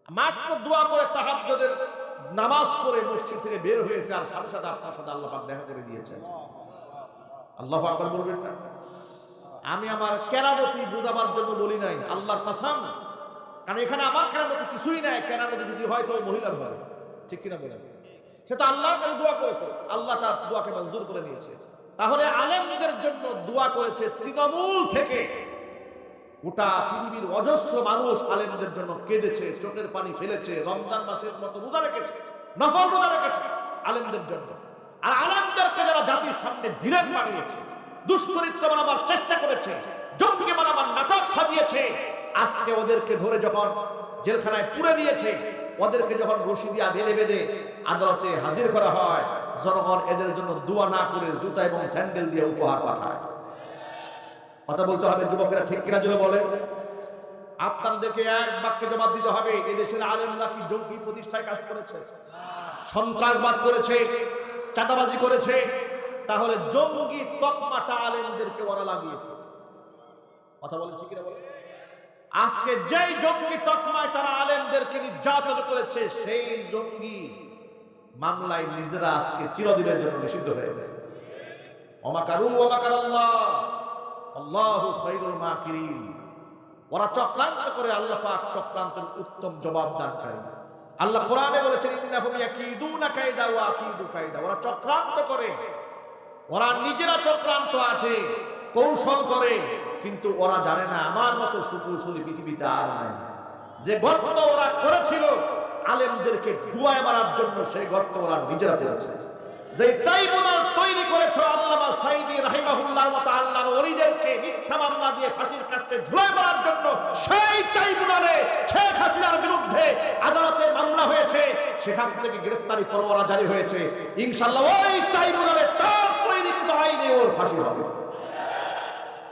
মাত্র দোয়া করে তাহাজ্জুদের নামাজ পড়ে মসজিদ থেকে বের হয়েছে, আর সাথে সাথে আপনার সাথে আল্লাহ পাক দেখা করে দিয়েছে। আল্লাহু আকবার বলবেন না? আমি আমার কেরামতি বুঝাবার জন্য বলি নাই, আল্লাহর কসম, কারণ এখানে আমার কেরামতি কিছুই নাই। কেরামতি যদি হয় তো ওই মহিলার হয়, ঠিক কিনা বলেন? সে তো আল্লাহর কাছে দোয়া করেছে, আল্লাহ তার দোয়াকে মঞ্জুর করে নিয়েছে। তাহলে আলেমদের জন্য দোয়া করেছে তৃণমূল থেকে গোটা পৃথিবীর অজস্র মানুষ আলেমদের জন্য কেঁদেছে, চোখের পানি ফেলেছে, রমজান মাসের মতো রোজা রেখেছে, নফল রোজা রেখেছে আলেমদের জন্য। আর আলেমদেরকে যারা জাতির সামনে ভিলেন বানিয়েছে, দুশ্চরিত্র বানাবার চেষ্টা করেছে, জঙ্গি বানাবার নাটক সাজিয়েছে, আজকে ওদেরকে ধরে যখন জেলখানায় পুরে দিয়েছে, ওদেরকে যখন রশি দিয়া বেঁধে বেঁধে আদালতে হাজির করা হয়, জনগণ এদের জন্য দোয়া না করে জুতা এবং স্যান্ডেল দিয়ে উপহার পাঠায়। কথা বলতে হবে যুবকেরা, ঠিক কিনা জুড়ে বলেন। আপনাদেরকে এক বাক্যে জবাব দিতে হবে, এদেশের আলেমরা কি জঙ্গি প্রতিষ্ঠায় কাজ করেছে, সন্ত্রাসবাদ করেছে, চাঁদাবাজি করেছে? তাহলে জঙ্গি তকমাটা আলেমদেরকে ওরা লাগিয়েছে। কথা বলেন ঠিক কিনা বলেন। আজকে যেই জঙ্গি তকমায় তারা আলেমদেরকে নির্যাতন করেছে, সেই জঙ্গি মামলায় নিজেরা আজকে চিরদিনের জন্য নিষিদ্ধ হয়ে গেছে। ওমাকারু ওমাকারাল্লাহ আল্লাহু খায়রুল মাকিরিন। ওরা চক্রান্ত করে, আল্লাহ পাক চক্রান্তের উত্তম জবাব দানকারী। আল্লাহ কোরআনে বলেছেন ইন্নাহুম ইয়াকিদুনা কায়দা ওয়া আকিদু কায়দা। ওরা চক্রান্ত করে, ওরা নিজেরা চক্রান্ত আছে, কৌশল করে, কিন্তু ওরা জানে না আমার মতো সুকৌশলী পৃথিবীতে আর নাই। যে গর্ত ওরা করেছিল আলেমদেরকে ডুবায় মারার জন্য, সেই গর্ত ওরা নিজেরা করেছে। যে ট্রাইব্যুনাল তৈরি করেছে আল্লামা সাঈদী রাহিমাহুল্লাহর মতো আল্লাহর ওলিদেরকে মিথ্যা মামলা দিয়ে ফাঁসির কাস্টে ঝুলায় মারার জন্য, সেই ট্রাইব্যুনালে শেখ হাসিনার বিরুদ্ধে আদালতে মামলা হয়েছে, সেখান থেকে গ্রেফতারি পরোয়ানা জারি হয়েছে। ইনশাআল্লাহ ওই ট্রাইব্যুনালে তার তৈরিকৃত আইনে ওর ফাঁসি হবে।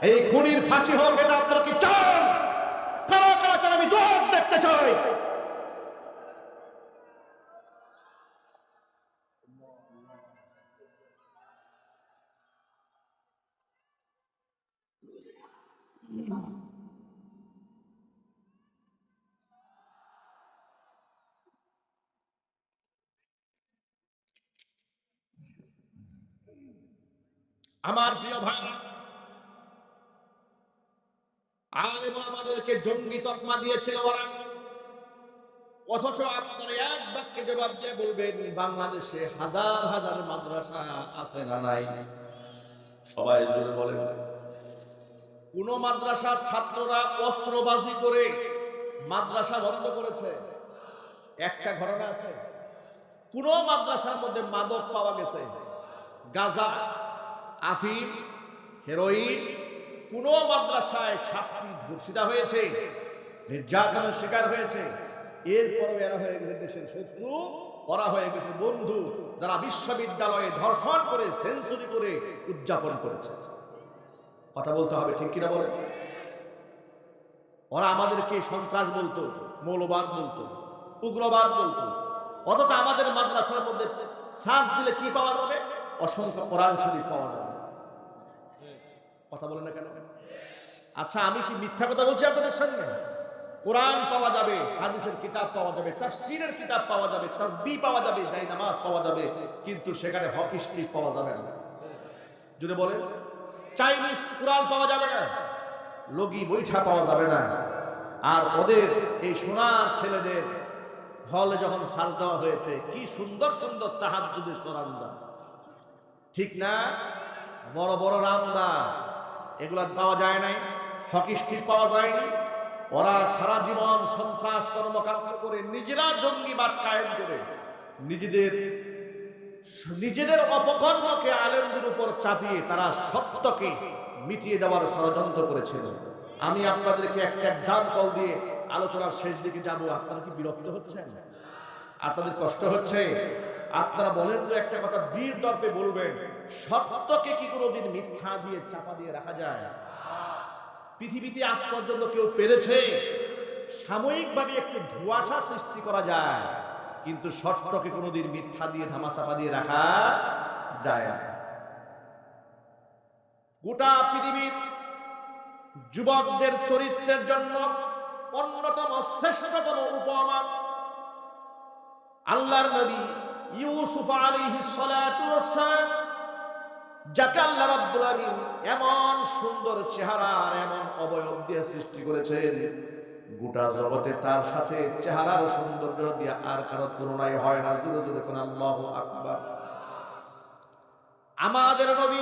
এই খুনির ফাঁসি হোক, এটা আপনারা কি চান? কারা কারা চান? আমি দোয়া দেখতে চাই। আমার প্রিয় ভাই, আলেম আমাদেরকে জঙ্গি তকমা দিয়েছিল ওরা, অথচ আপনারা এক বাক্যে জবাব দিয়ে বলবেন বাংলাদেশে হাজার হাজার মাদ্রাসা আছে না নাই? সবাই জুড়ে বলেন। কোন মাদ্রাসার ছাত্ররা অস্ত্রবাজি করে মাদ্রাসা বন্ধ করেছে? একটা ঘটনা আছে। কোন মাদ্রাসার মধ্যে মাদক পাওয়া গেছে, গাঁজা, আফিম, হেরোইন? কোন মাদ্রাসায় ছাত্রী ধর্ষিতা হয়েছে, নির্যাতনের শিকার হয়েছে? এরপরও এরা হয়ে গেছে দেশের শত্রু, ওরা হয়ে গেছে বন্ধু, যারা বিশ্ববিদ্যালয়ে ধর্ষণ করে সেঞ্চুরি করে উদযাপন করেছে। কথা বলতে হবে ঠিক কিনা বলেন। ওরা আমাদেরকে সন্ত্রাস বলতো, মৌলবাদ বলতো, উগ্রবাদ বলতো, অথচ আমাদের মাদ্রাসার মধ্যে সার্চ দিলে কি পাওয়া যাবে? অসংখ্য কোরআন শরীফ পাওয়া যাবে। কথা বলেন না কেন? আচ্ছা, আমি কি মিথ্যা কথা বলছি আপনাদের সামনে? কোরআন পাওয়া যাবে, হাদিসের কিতাব পাওয়া যাবে, তাফসীরের কিতাব পাওয়া যাবে, তাসবিহ পাওয়া যাবে, জায় নামাজ পাওয়া যাবে, কিন্তু সেখানে হকি স্টিক পাওয়া যাবে না। জুড়ে বলেন। চাইনিজ কুরআন পাওয়া যাবে না, লগি বৈঠা পাওয়া যাবে না। আর ওদের এই সোনার ছেলেদের হলে যখন সার্চ দেওয়া হয়েছে, কি সুন্দর সুন্দর তাহাজ্জুদের সরঞ্জাম, ঠিক না? বড় বড় রামদা, এগুলা পাওয়া যায় নাই, হকি স্টিক পাওয়া যায়নি। ওরা সারা জীবন সন্ত্রাস কর্মকাণ্ড করে, নিজেরা জঙ্গিবাদ কায়েম করে, নিজেদের অপকর্মকে আলেমদের উপর চাপিয়ে তারা সত্যকে মিটিয়ে দেওয়ার ষড়যন্ত্র করেছিল। আমি আপনাদেরকে একটা এক্সাম্পল দিয়ে আলোচনার শেষ দিকে যাব। আপনারা কি বিরক্ত হচ্ছেন? আপনাদের কষ্ট হচ্ছে? আপনারা বলেন তো একটা কথা, বীর দর্পে বলবেন, সত্যকে কি কোনোদিন মিথ্যা দিয়ে চাপা দিয়ে রাখা যায়? পৃথিবীতে আজ পর্যন্ত কেউ পেরেছে? সাময়িকভাবে একটু ধোঁয়াশা সৃষ্টি করা যায়, কিন্তু সত্যকে কোনোদিন মিথ্যা দিয়ে ধামাচাপা দিয়ে রাখা যায় না। গোটা পৃথিবীর যুবকদের চরিত্রের জন্য অন্যতম শ্রেষ্ঠতম উপমা আল্লাহর নবী ইউসুফ আলাইহিস সালাতু ওয়াস সালাম, যাকে আল্লাহ রাব্বুল আলামিন এমন সুন্দর চেহারা আর এমন অবয়ব দিয়ে সৃষ্টি করেছেন, গোটা জগতে তার সাথে চেহারার সৌন্দর্য দিয়ে আর কারো তুলনাই হয় না। জোরে জোরে কোন আল্লাহু আকবার। আমাদের নবী,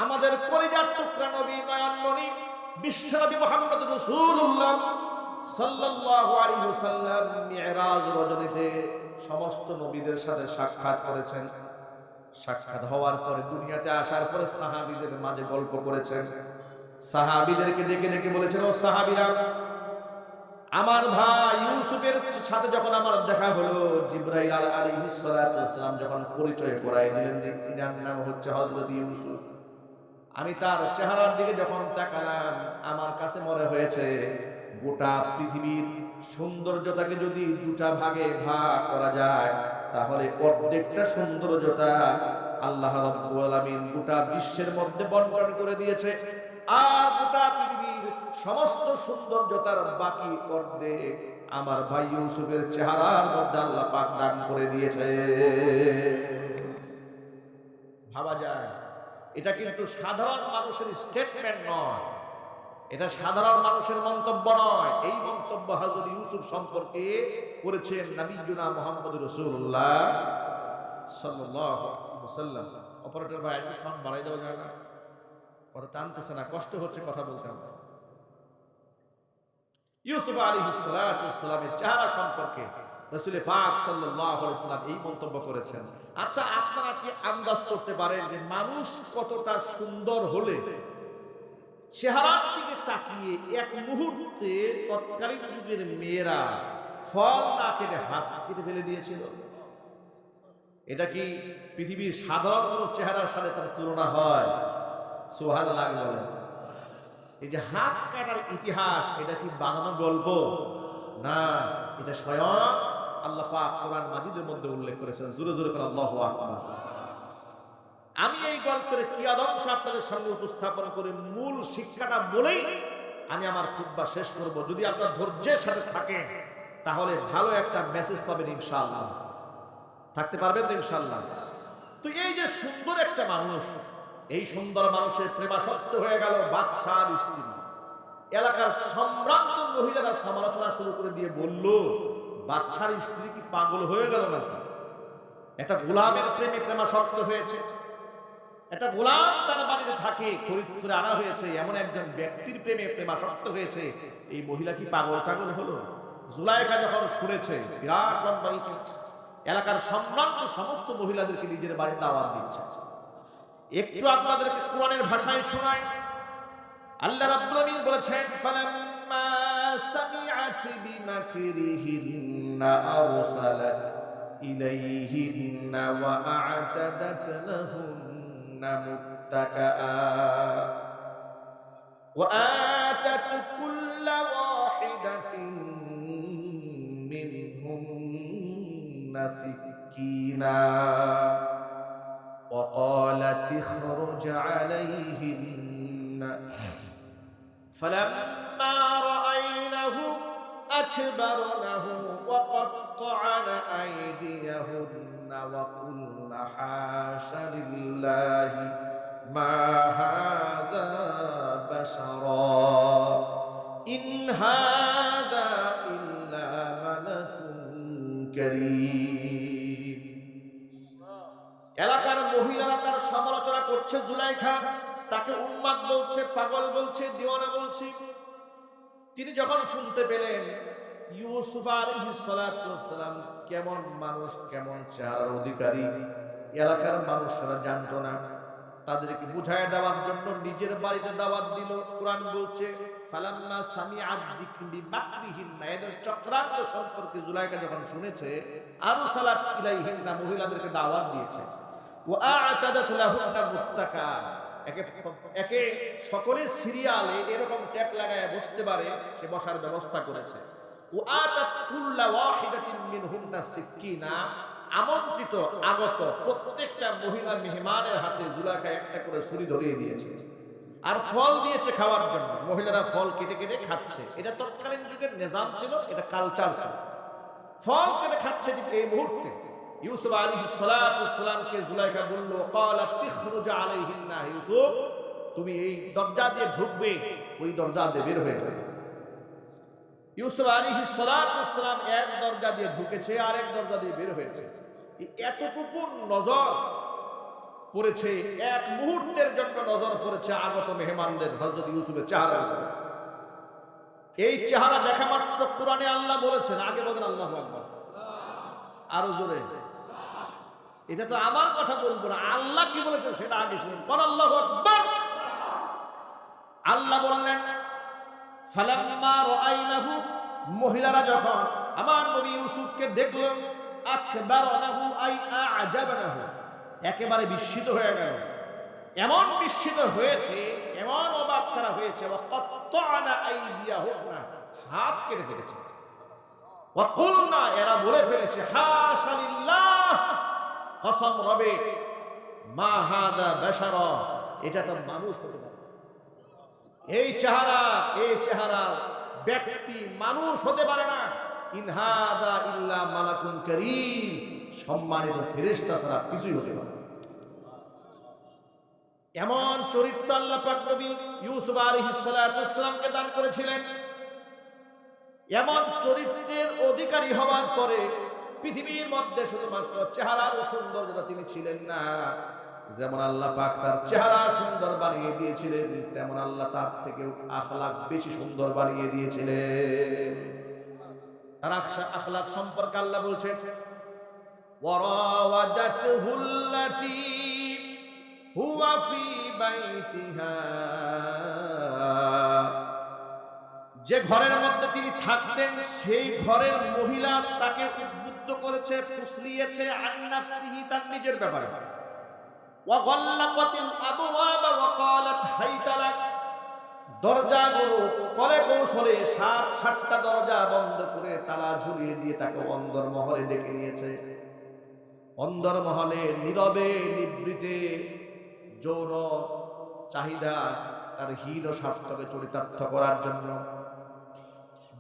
আমাদের কলিজার টুকরা নবী, নয়নমণি বিশ্বনবী মুহাম্মদ রাসূলুল্লাহ সাল্লাল্লাহু আলাইহি ওয়াসাল্লাম মিরাজ রজনীতে সমস্ত নবীদের সাথে সাক্ষাৎ করেছেন। সাক্ষাৎ হওয়ার পরে দুনিয়াতে আসার পরে সাহাবীদের মাঝে গল্প করেছেন। সাহাবীদেরকে ডেকে ডেকে বলেছেন, ও সাহাবীরা, আমার ভাই ইউসুফের সাথে যখন আমার দেখা হলো, জিবরাইল আলাইহিস সালাতু ওয়াসসালাম যখন পরিচয় করায় দিলেন যে ইনার নাম হচ্ছে হযরত ইউসুফ, আমি তার চেহারার দিকে যখন তাকালাম, আমার কাছে মনে হয়েছে গোটা পৃথিবীর সৌন্দর্যতাকে যদি দুটা ভাগে ভাগ করা যায়, তাহলে অর্ধেকটা সৌন্দর্যতা আল্লাহ রাব্বুল আলামিন গোটা বিশ্বের মধ্যে বন্টন করে দিয়েছে, আর গোটা পৃথিবীর সমস্ত সৌন্দর্যতার বাকি অর্ধেক আমার ভাই ইউসুফের চেহারার মধ্যে আল্লাহ পাক দান করে দিয়েছে। ভাবা যায়, এটা কিন্তু সাধারণ মানুষের স্টেটমেন্ট নয়, এটা সাধারণ মানুষের মন্তব্য নয়। এই মন্তব্য হযরত ইউসুফ সম্পর্কে করেছেন নবিয়ুনা মুহাম্মদ রাসূলুল্লাহ সাল্লাল্লাহু আলাইহি ওয়াসাল্লাম। অপারেটর ভাই একটু সাউন্ড বাড়াই দেওয়া যায় না? কথা টানতেছে না, কষ্ট হচ্ছে কথা বলতে আমার। ইউসুফ আলাইহিস সালাতু ওয়াসসালামের চেহারা সম্পর্কে রাসূল পাক সাল্লাল্লাহু আলাইহি ওয়াসাল্লাম এই মন্তব্য করেছেন। আচ্ছা, আপনারা কি আন্দাজ করতে পারেন যে মানুষ কতটা সুন্দর হলে চেহারার দিকে তাকিয়ে এক মুহূর্তে তৎকালীন যুগের মেয়েরা ফল না কেটে হাত কেটে ফেলে দিয়েছিল? এটা কি পৃথিবীর সাধারণ কোনো চেহারার সাথে তার তুলনা হয়? সুবহানাল্লাহ বলেন। এই যে হাত কাটার ইতিহাস, এটা কি বানানো গল্প না, এটা স্বয়ং আল্লাহ পাক কোরআন মাজিদের মধ্যে উল্লেখ করেছেন। জোরে জোরে করে আল্লাহু আকবার। আমি এই গল্পের কি আদর্শ আপনাদের সামনে উপস্থাপন করে মূল শিক্ষাটা বলেই আমি আমার খুতবা শেষ করব। যদি আপনারা ধৈর্যের সাথে থাকেন তাহলে ভালো একটা মেসেজ পাবেন ইনশাআল্লাহ। থাকতে পারবেন তো ইনশাআল্লাহ? তো এই যে সুন্দর একটা মানুষ, এই সুন্দর মানুষের প্রেমাসক্ত হয়ে গেল বাদশার স্ত্রী। এলাকার সম্ভ্রান্ত মহিলারা সমালোচনা শুরু করে দিয়ে বলল, বাদশার স্ত্রী কি পাগল হয়ে গেল নাকি? একটা গোলামের প্রেমে প্রেমাসক্ত হয়েছে, একটা গোলাম তার বাড়িতে থাকে, খরিদ করে আনা হয়েছে, এমন একজন ব্যক্তির প্রেমে প্রেমাসক্ত হয়েছে, এই মহিলা কি পাগল টাগল হলো? জুলাইখা যখন শুনেছে, বিরাট লম্বা ইতিহাস, এলাকার সম্ভ্রান্ত সমস্ত মহিলাদেরকে নিজের বাড়ি দাওয়াত দিচ্ছে। একটু আপনাদেরকে কোরআনের ভাষায় শোনায়। আল্লাহ রাব্বুল আলামিন বলেছেন, ফালাম্মা সামিআত বিমাকরিহিন্না আরসালাত ইলাইহিন্না ওয়া আ'তাদাত লাহুন্না মুত্তাকাআ ওয়া আতাত কুল্লা ওয়াহিদাতিন মিনহুন্না সিকিনা وقالت اخرج عليهن فلما رأينه أكبرنه وقطعن أيديهن وقلن حاش لله ما هذا بشرا إن هذا إلا ملك كريم। এলাকার মহিলারা তার সমালোচনা করছে, জুলাইখা তাকে উন্মাদ বলছে, পাগল বলছে, দিওয়ানা বলছে। তিনি যখন শুনতে পেলেন ইউসুফ আলাইহিস সালাতু ওয়াসসালাম কেমন মানুষ, কেমন চেহারার অধিকারী, এলাকার মানুষরা জানতো না। তাদেরকে বুঝায় দেওয়ার জন্য নিজের বাড়িতে দাওয়াত দিল। কোরআন বলছে, ফালাম্মা সামিআত বিমাকরিহিন্না, এদের চক্রান্ত সম্পর্কে জুলাইখা যখন শুনেছে, আরসালাত ইলাইহিন্না, মহিলাদেরকে দাওয়াত দিয়েছে, ওয়া আ'তাদাত লাহুন্না মুত্তাকা, একে সকলে সিরিয়ালে এরকম ট্যাপ লাগায় বসতে পারে সে বসার ব্যবস্থা করেছে। ওয়া আতাত কুল্লা ওয়াহিদাতিন মিনহুন্না সিকিনা, আমন্ত্রিত আগত প্রত্যেকটা মহিলা মেহমানের হাতে জুলাইখা একটা করে ছুরি ধরিয়ে দিয়েছে, আর ফল দিয়েছে খাওয়ার জন্য। মহিলারা ফল কেটে কেটে খাচ্ছে। এটা তৎকালীন যুগের নিজাম ছিল, এটা কালচার ছিল। ফল কেটে খাচ্ছে। এই মুহূর্তে ইউসুফ আলাইহিস সালাতু ওয়াসসালামকে জুলাইখা বলল, ক্বালাত ইখরুজ আলাইহিন্না, ইউসুফ তুমি এই দরজা দিয়ে ঢুকবে, ওই দরজা দিয়ে বের হয়ে যাবে। ইউসুফ আলাইহিস সালাতু ওয়াসসালাম এক দরজা দিয়ে ঢুকেছে, আর এক দরজা দিয়ে বের হয়েছে। এতটুকু নজর পড়েছে, এক মুহূর্তের জন্য নজর পড়েছে আগত মেহমানদের হযরত ইউসুফের চেহারা। এই চেহারা দেখা মাত্র কোরআনে আল্লাহ বলেছেন, আগে বলেন আল্লাহু আকবার, আরো জোরে। এটা তো আমার কথা বলবো না, আল্লাহ কি বলেছেন সেটা আগে শুনুন। কোন আল্লাহু আকবার। আল্লাহ বললেন, ফালাম্মা রাআইনাহু, মহিলারা যখন আমার নবী ইউসুফকে দেখল, আকবারাহু আই আ'জাবানাহু, একেবারে বিস্মিত হয়ে গেল। এমন বিস্মিত হয়েছে, এমন অবাক তারা হয়েছে, ওয়াকাত্তা'না আইদিয়াহুন্না, হাত কেটে ফেলেছে। ওয়াকুলনা, এরা বলে ফেলেছে, হাশা লিল্লাহ, কসম রবে, মা হাদা বাশারা, এটা তো মানুষ হতে পারে। এই চেহারা ব্যক্তি মানুষ হতে পারে না। ইন হাদা ইল্লা মালাকুন কারীম, সম্মানিত ফেরেশতা ছাড়া কিছুই হতে পারে না। এমন চরিত্র আল্লাহ পাক নবী ইউসুফ আলাইহিস সালাতু ওয়াস সালামকে দান করেছিলেন। এমন চরিত্রের অধিকারী হওয়ার পরে পৃথিবীর মধ্যে শুধুমাত্র চেহারার সৌন্দর্যতা তিনি ছিলেন না, যেমন আল্লাহ পাক তার চেহারা সুন্দর বানিয়ে দিয়েছিলেন, তেমন আল্লাহ তার থেকেও আখলাক বেশি সুন্দর বানিয়ে দিয়েছিলেন। তার আখলাক সম্পর্কে আল্লাহ বলছেন, ওয়ারাওয়াদাতুহুল্লাতী হুয়া ফি বাইতিহা, যে ঘরের মধ্যে তিনি থাকতেন সেই ঘরের মহিলা তাকে উদ্বুদ্ধ করেছে, ফুসলিয়েছে আন নাফসিহি, তার নিজের ব্যাপারে। ওয়া গাল্লাকাতিল আবওয়াবা ওয়া ক্বালাত হাইতা লাক, দরজাগুলো কলে কৌশলে 7টা দরজা বন্ধ করে তালা ঝুলিয়ে দিয়ে তাকে অন্দরমহলে ডেকে নিয়েছে। অন্দরমহলে নীরবে নিভৃতে যৌন চাহিদা, তার হীন স্বার্থকে চরিতার্থ করার জন্য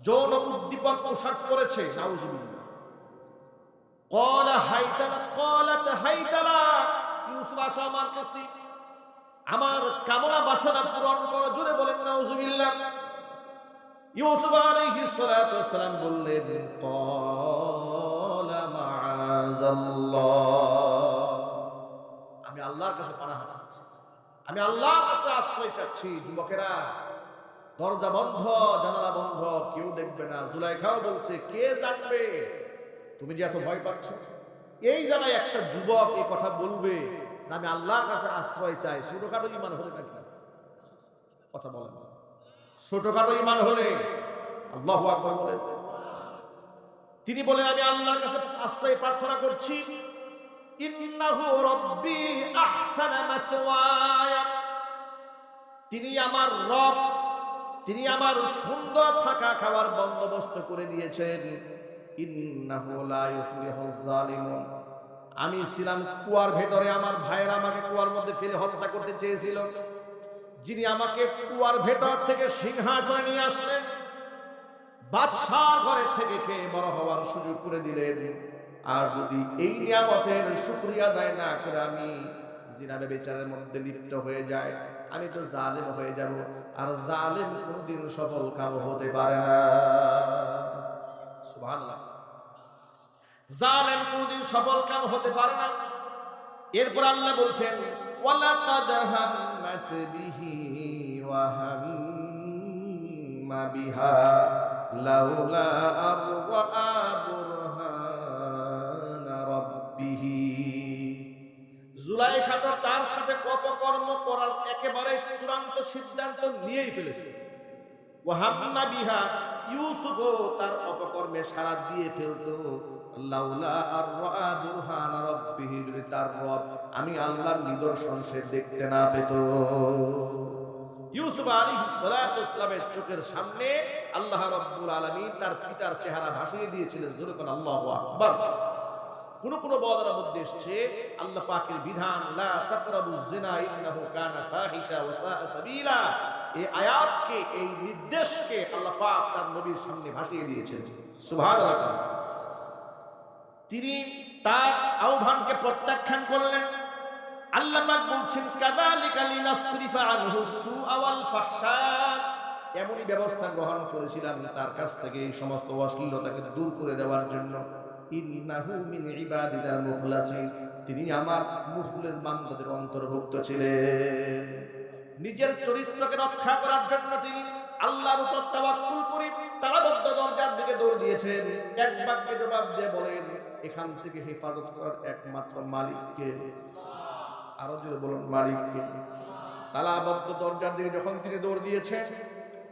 যৌন উদ্দীপক পোশাক করেছে। নাউজুবিল্লাহ। ক্বালাত হাইতা লাক, ইউসুফ আসো আমার কাছে, আমার কামনা বাসনা পূরণ করো। জোরে বলেন নাউজুবিল্লাহ। ইউসুফ আলাইহিস সালাতু ওয়াস সালাম বললেন, ক্বালা মাআযাল্লাহ, আমি আল্লাহর কাছে পানাহ চাচ্ছি, আমি আল্লাহর কাছে আশ্রয় চাচ্ছি। যুবকেরা, দরজা বন্ধ, জানালা বন্ধ, কেউ দেখবে না। জুলাইখাও বলছে, কে জানবে তুমি যে এত ভয় পাচ্ছ। এই জায়গায় একটা যুবক এই কথা বলবে, আমি আল্লাহর কাছে আশ্রয় চাই, ছোটখাটো ঈমান হলে নাকি কথা বলেন, ছোটখাটো ঈমান হলে আল্লাহু আকবার বলেন। তিনি বলেন, আমি আল্লাহর কাছে আশ্রয় প্রার্থনা করছি। ইন্নাহু রাব্বি আহসানা মাসওয়ায়া, তিনি আমার রব, তিনি আমার সুন্দর থাকা খাওয়ার বন্দোবস্ত করে দিয়েছেন। ইন্নাহু লা ইউফলিহুজ জালিমুন, আমি ছিলাম কুয়ার ভেতরে, আমার ভাইয়েরা আমাকে কুয়ার মধ্যে ফেলে হত্যা করতে চেয়েছিল। যিনি আমাকে কুয়ার ভেতর থেকে সিংহাসনে নিয়ে আসলেন, বাদশার ঘরে থেকে খেয়ে বড় হওয়ার সুযোগ করে দিলেন, আর যদি এই নিয়ামতের শুকরিয়া আদায় না করে আমি জিনা ব্যভিচারের মধ্যে লিপ্ত হয়ে যায়, আমি তো জালেম হয়ে যাব, আর জালেম কোনোদিন সফল কাম হতে পারে না। সুবহানাল্লাহ। জালেম কোনোদিন সফল কাম হতে পারে না। এরপর আল্লাহ বলছেন, ওয়ালাকাদ হাম্মাত বিহি ওয়া হাম্মা বিহা লাউলা আরআ বুরহানা রাব্বিহি, জুলাইখা তো তার সাথে অপকর্ম করার একেবারে চূড়ান্ত সিদ্ধান্ত নিয়েই ফেলেছে। ওয়া হাম্মা বিহা, ইউসুফও তার অপকর্মে সাড়া দিয়ে ফেলতো। লাউলা আরআ বুরহানা রাব্বিহি, যদি তার রব আমি আল্লাহর নিদর্শন সে দেখতে না পেত। ইউসুফ আলাইহিস সালাতু ওয়াস সালামের চোখের সামনে আল্লাহ রাব্বুল আলামিন তার পিতার চেহারা ভাসিয়ে দিয়েছিলেন। জোরে কোন আল্লাহু আকবার। কোন কোন বর্ণনার মধ্যে এসেছে আল্লাহ পাকের বিধান, লা তাকরাবুজ জিনা ইন্নাহু কানা ফাহিশা ওয়া সাআ সাবিলা, এই আয়াতকে, এই নির্দেশকে আল্লাহ পাক তার নবীর সামনে ভাসিয়ে দিয়েছেন। সুবহানাল্লাহ। তিনি তার আহ্বানকে প্রত্যাখ্যান করলেন। আল্লাহ পাক বলছেন, কাযালিকা লিনাসরিফা আনহু সুআ ওয়াল ফাহশা, এমনই ব্যবস্থা গ্রহণ করেছিলাম তার কাছ থেকে এই সমস্ত অশ্লীলতাকে দূর করে দেওয়ার জন্য। ইন্নাহু মিন ইবাদিনাল মুখলাসিন, তিনি আমার মুখলেস বান্দাদের অন্তর্ভুক্ত ছিলেন। নিজের চরিত্রকে রক্ষা করার জন্য তিনি আল্লাহর উপর তাওয়াক্কুল করে তালাবদ্ধ দরজার দিকে দৌড় দিয়েছেন। এক বাক্যে জবাব দিয়ে বলেন, এখান থেকে হেফাজত করার একমাত্র মালিককে। আরো জোরে বলুন, মালিককে। তালাবদ্ধ দরজার দিকে যখন তিনি দৌড় দিয়েছেন,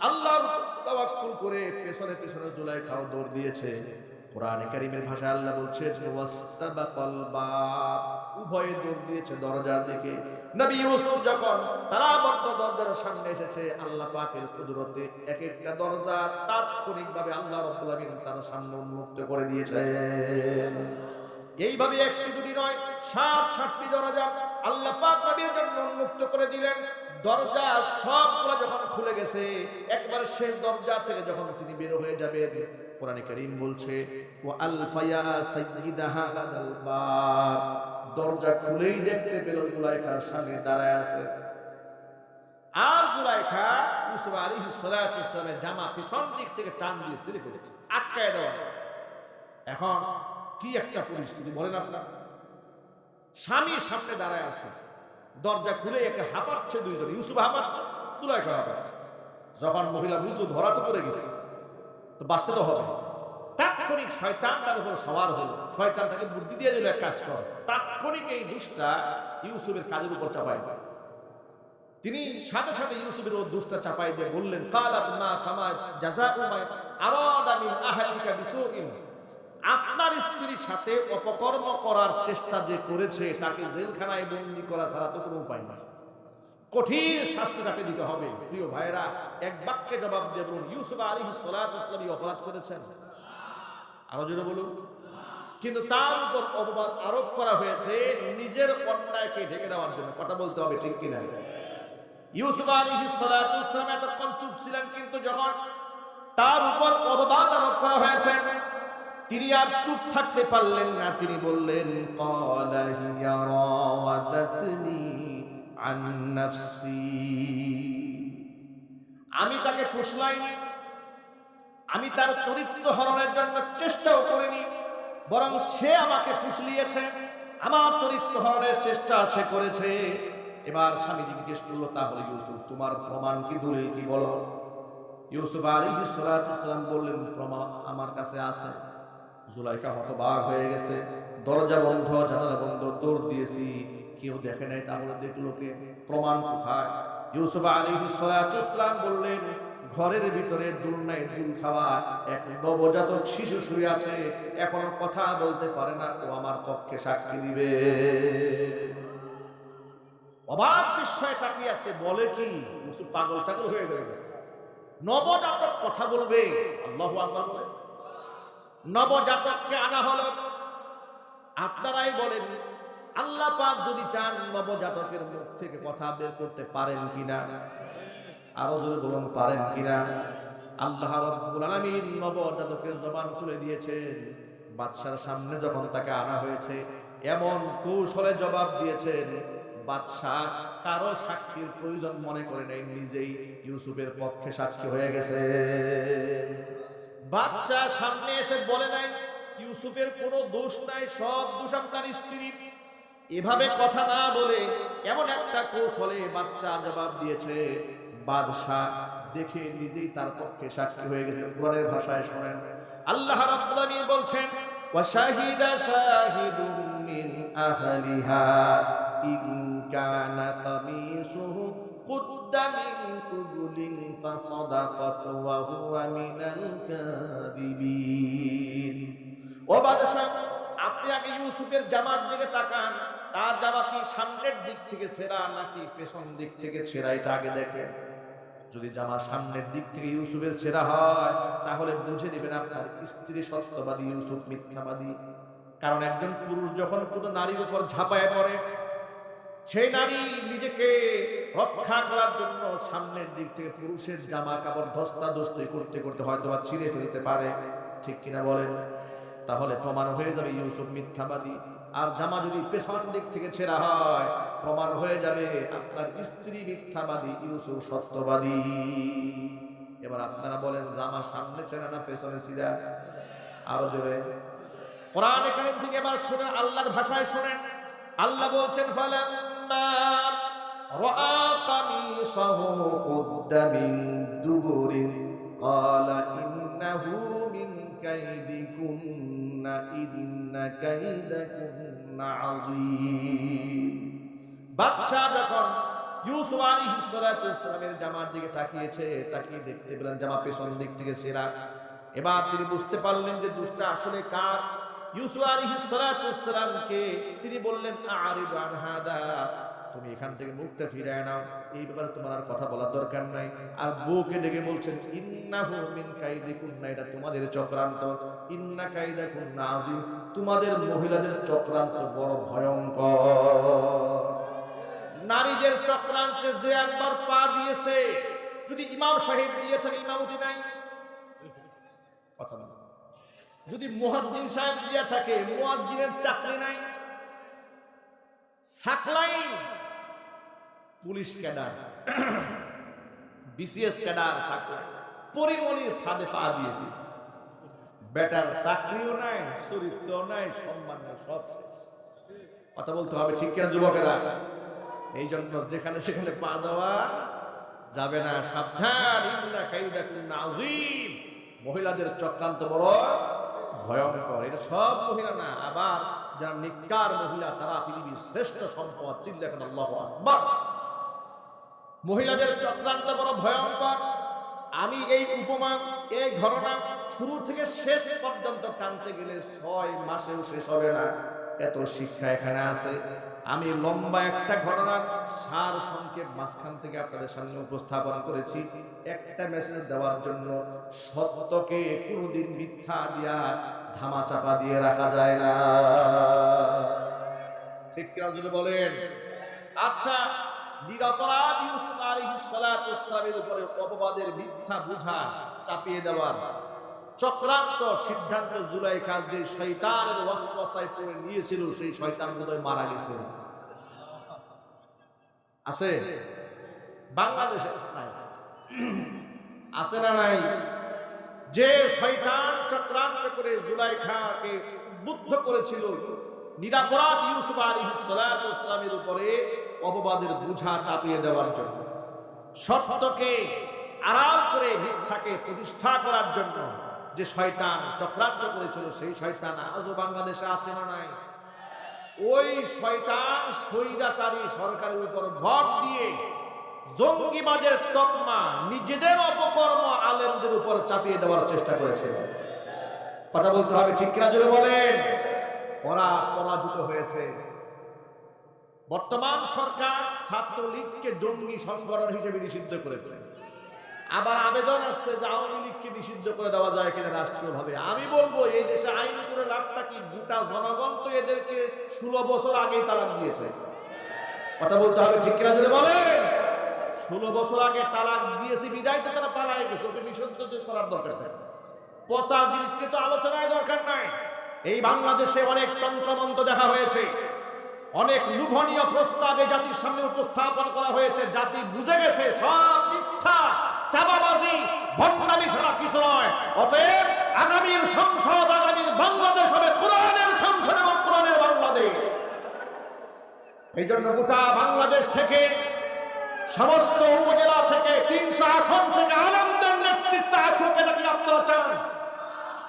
আল্লাহর তাওয়াক্কুল করে পেছনে পেছনে জুলাইখাও দৌড় দিয়েছে। কোরআনে কারীমের ভাষায় আল্লাহ বলছেন ওয়াসতাবাকাল বাব, উভয়ে দৌড় দিয়েছে দরজার দিকে। নবী ইউসুফ যখন তালাবদ্ধ দরজার সামনে এসেছে, আল্লাহ পাকের কুদরতে এক একটা দরজা তাৎক্ষণিকভাবে আল্লাহ রাব্বুল আলামিন তার সামনে উন্মুক্ত করে দিয়েছেন। এইভাবে একটি দুটি নয়, ৬৭টি দরজা আল্লাহ পাক নবীর জন্য উন্মুক্ত করে দিলেন। দরজা সবগুলো যখন খুলে গেছে, একবার শেষ দরজা থেকে যখন তিনি বের হয়ে যাবেন, কোরআনে কারীম বলছে ওয়া আলফায়া সাইয়্যিদাহা লাদাল বাব, দরজা খুলেই দেখতে পেল জুলাইখার সামনে দাঁড়ায় আছে। আর জুলাইখা ইউসুফ আলাইহিস সালাতু ওয়াস সালামের জামা পিছন দিক থেকে টান দিয়ে ছিঁড়ে ফেলেছে, আটকায় দেওয়া। এখন কি একটা পরিস্থিতি বলেন আপনার। স্বামী সামনে দাঁড়ায় আছে, দরজা খুলে একে হাঁপাচ্ছে দুইজন, ইউসুফ হাঁপাচ্ছে, জুলাইখা হাঁপাচ্ছে। যখন মহিলা বুঝলো ধরা তো পড়ে গেছে, তো বাঁচতে তো হবে, তাৎক্ষণিক শয়তান তার উপর সওয়ার হলো। শয়তান তাকে বুদ্ধি দিয়ে দিল এক কাজ কর। তাৎক্ষণিক এই দুষ্টা ইউসুফের কাজের উপর চাপাই দেয়। তিনি সাথে সাথে ইউসুফের ওর দুষ্টা চাপাই দিয়ে বললেন কালাত মা ফামা জাযাউ মা আরাদা মিন আহলিকা বিসুইন, আপনার স্ত্রীর সাথে অপকর্ম করার চেষ্টা যে করেছে তাকে জেলখানায় বন্দী করা ছাড়া তো কোনো উপায় নাই, কঠিন শাস্তি তাকে দিতে হবে। প্রিয় ভাইরা, এক বাক্যে জবাব দিয়ে বলুন ইউসুফ আলাইহিস সালাতু ওয়াস সালাম অপরাধ করেছেন? আরো জোরে বলুন। কিন্তু তার উপর অপবাদ আরোপ করা হয়েছে নিজের অন্যায়কে ঢেকে দেওয়ার জন্য। কথা বলতে হবে, ঠিক কিনা? ইউসুফ আলাইহিস সালাতু ওয়াস সালাম এতক্ষণ চুপ ছিলেন, কিন্তু যখন তার উপর অপবাদ আরোপ করা হয়েছে তিনি আর চুপ থাকতে পারলেন না। তিনি বললেন ক্বালা হিয়া রাওয়াদাতনি আন নাফসি, আমি তাকে ফুসলাইনি, আমি তার চরিত্র হরণের জন্য চেষ্টাও করিনি, বরং সে আমাকে ফুসলিয়েছে, আমার চরিত্র হরণের চেষ্টা সে করেছে। এবার স্বামী জিজ্ঞেস করলো তাহলে ইউসুফ তোমার প্রমাণ কি, দলিল কি বলো? ইউসুফ আলাইহিস সালাতু ওয়াস সালাম বললেন প্রমাণ আমার কাছে আছে। জুলাইখা হতবাক হয়ে গেছে, দরজা বন্ধ, জানালা বন্ধ, দৌড় দিয়েছি, কেউ দেখে নাই, তাহলে দেখলো কে? প্রমাণ কোথায়? ইউসুফ আলাইহিস সালাতু ওয়াস সালাম বললেন ঘরের ভিতরে দুলনায় দুল খাওয়া এক নবজাতক শিশু শুয়ে আছে, এখনো কথা বলতে পারে না, ও আমার পক্ষে সাক্ষী দিবে। অবাক বিস্ময়ে তাকিয়ে আছে, বলে কি? ইউসুফ পাগল টাগল হয়ে গেল, নবজাতক কথা বলবে? আল্লাহু আকবার বলে নবজাতককে আনা হলো। আপনারাই বলেন আল্লাহ পাক যদি চান নবজাতকের মুখ থেকে কথা বের করতে পারেন কিনা? আরো জোরে বলুন পারেন কিনা? আল্লাহ রাব্বুল আলামিন নবজাতকের জবান খুলে দিয়েছেন। বাদশার সামনে যখন তাকে আনা হয়েছে এমন কৌশলে জবাব দিয়েছেন, বাদশাহ কারো সাক্ষীর প্রয়োজন মনে করে নাই, নিজেই ইউসুফের পক্ষে সাক্ষী হয়ে গেছে। বাদশাহ সামনে এসে বলে নাই ইউসুফের কোনো দোষ নাই, সব দোষ আপনার স্ত্রীর। এভাবে কথা না বলে এমন একটা কৌশলে বাদশাহ জবাব দিয়েছে, বাদশাহ দেখে নিজেই তার পক্ষে সাক্ষী হয়ে গেছে। কোরআনের ভাষায় শুনেন, আল্লাহ রাব্বুল আলামিন বলছেন ওয়া শাহিদা শাহিদুম মিন আহলিহা ইন কানা কামিসুহু কুদ্দা মিন কুবুলিন ফাসাদাকাত ওয়া হুয়া মিনাল কাযিবিন। ও বাদশাহ, আপনি আগে ইউসুফের জামার দিকে তাকান, তার জামা কি সামনের দিক থেকে ছেঁড়া নাকি পেছন দিক থেকে ছেঁড়া, এটা আগে দেখেন। যদি জামা সামনের দিক থেকে ইউসুফের ছেঁড়া হয় তাহলে বুঝে নেবেন আপনার স্ত্রী সত্যবাদী, ইউসুফ মিথ্যাবাদী। কারণ একজন পুরুষ যখন কোনো নারীর উপর ঝাঁপায় পড়ে, সেই নারী নিজেকে রক্ষা করার জন্য সামনের দিক থেকে পুরুষের জামা কাপড় ধস্তাধস্তি করতে করতে হয়তো বা ছিঁড়ে ফেলতে পারে, ঠিক কিনা বলেন? তাহলে প্রমাণ হয়ে যাবে ইউসুফ মিথ্যাবাদী। আর জামা যদি পেছন দিক থেকে ছেঁড়া হয় প্রমাণ হয়ে যাবে আপনার স্ত্রী মিথ্যাবাদী, ইউসুফ সত্যবাদী। এবার আপনারা বলেন জামা সামনে ছেঁড়া না পেছনে ছিঁড়া? আরো জোরে কোরআনে কারীম থেকে এবার শুনেন, আল্লাহর ভাষায় শুনেন। আল্লাহ বলছেন ফালাম্মা রাআ কামিসাহু কুদ্দা মিন দুবুরিন ক্বালা ইন্নাহু মিন কাইদিকুন্না ইন্না কাইদাকুন্না আযীম। বাদশা যখন ইউসুফ আলাইহিস সালাতু ওয়াসসালামের জামার দিকে তাকিয়েছে, তাকিয়ে দেখতে পেলেন জামা পেছন দিক থেকে ছেঁড়া। এবার তিনি বুঝতে পারলেন যে দোষটা আসলে কার। ইউসুফ আলাইহিস সালাতু ওয়াসসালামকে তিনি বললেন, আ'রিদ আন হাদা, তুমি এখান থেকে মুখটা ফিরায় নাও, এই ব্যাপারে তোমার আর কথা বলার দরকার নাই। আর বউকে ডেকে বলছেন, ইন্নাহু মিন কাইদিকুন্না, এটা তোমাদের চক্রান্ত। ইন্না কাইদাকুন্না আযীম, তোমাদের মহিলাদের চক্রান্ত বড় ভয়ঙ্কর। নারীদের চক্রান্তে যে একবার পা দিয়েছে, যদি ইমাম সাহেব দিয়ে থাকে ইমামতি নাই কথা বলে, যদি মুয়াজ্জিন সাহেব দিয়ে থাকে মুয়াজ্জিনের চাকরি নাই, Saklain police cadre, BCS cadre, Saklain পরিমণির ফাঁদে পা দিয়েছে। বেটার চাকরিও নাই, চরিত্রও নাই, সম্মান নাই, সব কথা বলতে হবে ঠিক কিনা যুবকেরা? এই জন্য যেখানে সেখানে পা দেওয়া যাবে না, সাবধান। ইন্না কাইদাকুন্না আযীম, মহিলাদের চক্রান্ত বড় ভয়ঙ্কর। এটা সব মহিলা না, আবার যারা নিকার মহিলা তারা পৃথিবীর শ্রেষ্ঠ সম্পদ। চিল্লাকেন আল্লাহু আকবার। মহিলাদের চক্রান্ত বড় ভয়ঙ্কর। আমি এই উপমা, এই ঘটনা শুরু থেকে শেষ পর্যন্ত টানতে গেলে 6 মাসেও শেষ হবে না, এত শিক্ষা এখানে আছে। আমি লম্বা একটা ঘটনার সার সংক্ষেপ মাঝখান থেকে আপনাদের সামনে উপস্থাপন করেছি, একটা মেসেজ দেওয়ার জন্য। সত্যকে কোনোদিন মিথ্যা দিয়া ধামাচাপা দিয়ে রাখা যায় না, ঠিক কিনা যদি বলেন? আচ্ছা, নিরপরাধ ইউসুফ আলাইহিস সালাতু ওয়াসসালামের উপরে অপবাদের মিথ্যা বুঝা চাপিয়ে দেওয়ার চক্রান্ত সিদ্ধান্ত জুলাইখার যে শয়তানের ওয়াসওয়াসায় পড়ে নিয়েছিল, সেই শয়তান বোধহয় মারা গেছে। আছে বাংলাদেশে নাই, আছে না নাই? যে শয়তান চক্রান্ত করে জুলাইখাকে উদ্বুদ্ধ করেছিল নিরপরাধ ইউসুফ আলাইহিস সালাতু ওয়াসসালামের উপরে অপবাদের বোঝা চাপিয়ে দেওয়ার জন্য, সত্যকে আড়াল করে মিথ্যাকে প্রতিষ্ঠা করার জন্য যে শয়তান চক্রান্ত করেছিল, সেই শয়তান আজও বাংলাদেশে আছে না নাই? ওই শয়তান স্বৈরাচারী সরকারের উপর ভর দিয়ে জঙ্গিবাদের তকমা নিজেদের অপকর্ম আলেমদের উপর চাপিয়ে দেওয়ার চেষ্টা করেছে। কথা বলতে হবে ঠিক কিনা জোরে বলেন? ওরা পরাজিত হয়েছে। বর্তমান সরকার ছাত্রলীগকে জঙ্গি সংগঠন হিসেবে নিষিদ্ধ করেছে। আবার আবেদন আসছে যে আওয়ামী লীগকে নিষিদ্ধ করে দেওয়া যায় কিনা রাষ্ট্রীয়ভাবে। আমি বলবো এই দেশে আইন করে লাভটা কি? গোটা জনগণ তো এদেরকে 16 বছর আগেই তালাক দিয়েছে। কথা বলতে হবে ঠিক কিনা জোরে বলেন? 16 বছর আগে তালাক দিয়েছে বিদায় তো তারা পালায় গেছে, ওকে নিষিদ্ধ করার দরকার থাকে। পচা জিনিসটি তো আলোচনায় দরকার নাই। এই বাংলাদেশে অনেক তন্ত্রমন্ত্র দেখা হয়েছে, অনেক লোভনীয় প্রস্তাব এই জাতির সামনে উপস্থাপন করা হয়েছে। জাতি বুঝে গেছে সব মিথ্যা, চাঁদাবাজি, ভণ্ডামি ছাড়া কিছু নয়। অতএব আগামীর সংসদ, আগামীর বাংলাদেশ হবে কোরআনের সংসদ এবং কোরআনের বাংলাদেশ। এই জন্য গোটা বাংলাদেশ থেকে, সমস্ত উপজেলা থেকে, 300 আসন থেকে আলেমদের নেতৃত্ব আসুক। এটা কি আপনারা চান?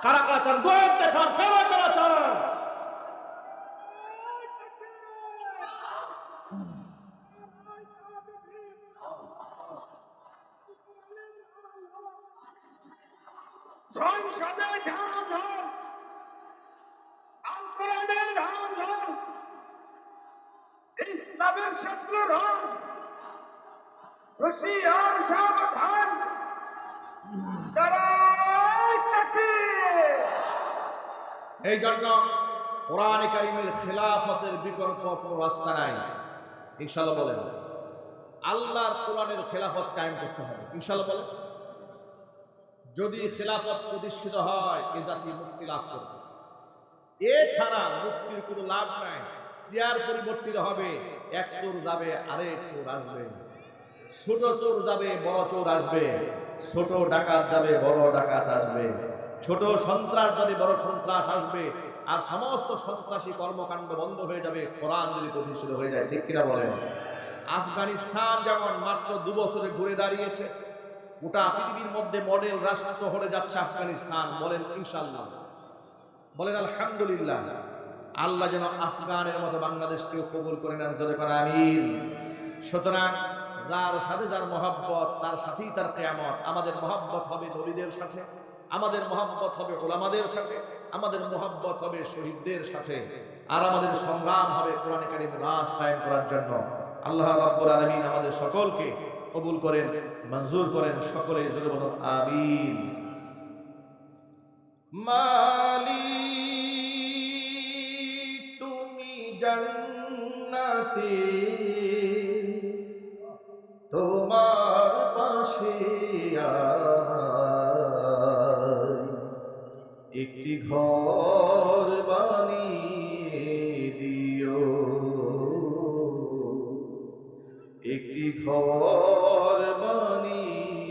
কারা কারা চান? গোয়েন দেখান, কারা কারা চান? সংসদে ঢাল ঢাল, আল কোরআনের ঢাল ঢাল, ইসলামের শত্রু রং, হুঁশিয়ার সাবধান, নারায়ে তাকবীর। এই জন্য কোরআনে কারীমের খেলাফতের বিকল্প কোনো রাস্তা নাই। ইনশাআল্লাহ বলেন, আল্লাহর কোরআনের খেলাফত কায়েম করতে হবে। ইনশাআল্লাহ বলেন, যদি খেলাফত প্রতিষ্ঠিত হয় এ জাতি মুক্তি লাভ করবে। এছাড়া মুক্তির কোনো লাভ নাই। চেয়ার পরিবর্তিত হবে, এক চোর যাবে আরেক চোর আসবে, ছোট চোর যাবে বড় চোর আসবে, ছোট ডাকাত যাবে বড় ডাকাত আসবে, ছোট সন্ত্রাস যাবে বড় সন্ত্রাস আসবে, আর সমস্ত সন্ত্রাসী কর্মকাণ্ড বন্ধ হয়ে যাবে কোরআন যদি প্রতিষ্ঠিত হয়ে যায়। ঠিক কিনা বলেন? আফগানিস্তান যেমন মাত্র 2 বছরে ঘুরে দাঁড়িয়েছে, গোটা পৃথিবীর মধ্যে মডেল রাষ্ট্র হয়ে যাচ্ছে আফগানিস্তান। বলেন ইনশাআল্লাহ, বলেন আলহামদুলিল্লাহ। আল্লাহ যেন আফগানের মতো বাংলাদেশকেও কবুল করে নেন, জোরে করে আমিন। সুতরাং যার সাথে যার মহব্বত তার সাথেই তার কিয়ামত। আমাদের মহব্বত হবে নবীদের সাথে, আমাদের মহব্বত হবে উলামাদের সাথে, আমাদের মহব্বত হবে শহীদদের সাথে, আর আমাদের সংগ্রাম হবে কোরআনে কারিম রাজ কায়েম করার জন্য। আল্লাহ রাব্বুল আলামিন আমাদের সকলকে কবুল করেন, মঞ্জুর করেন। সকলে জোরে বলুন আমিন। মালিক তুমি জান্নাতে তোমার পাশে আয়, একটি ঘর বানিয়ে দিও, একটি ঘর বানিয়ে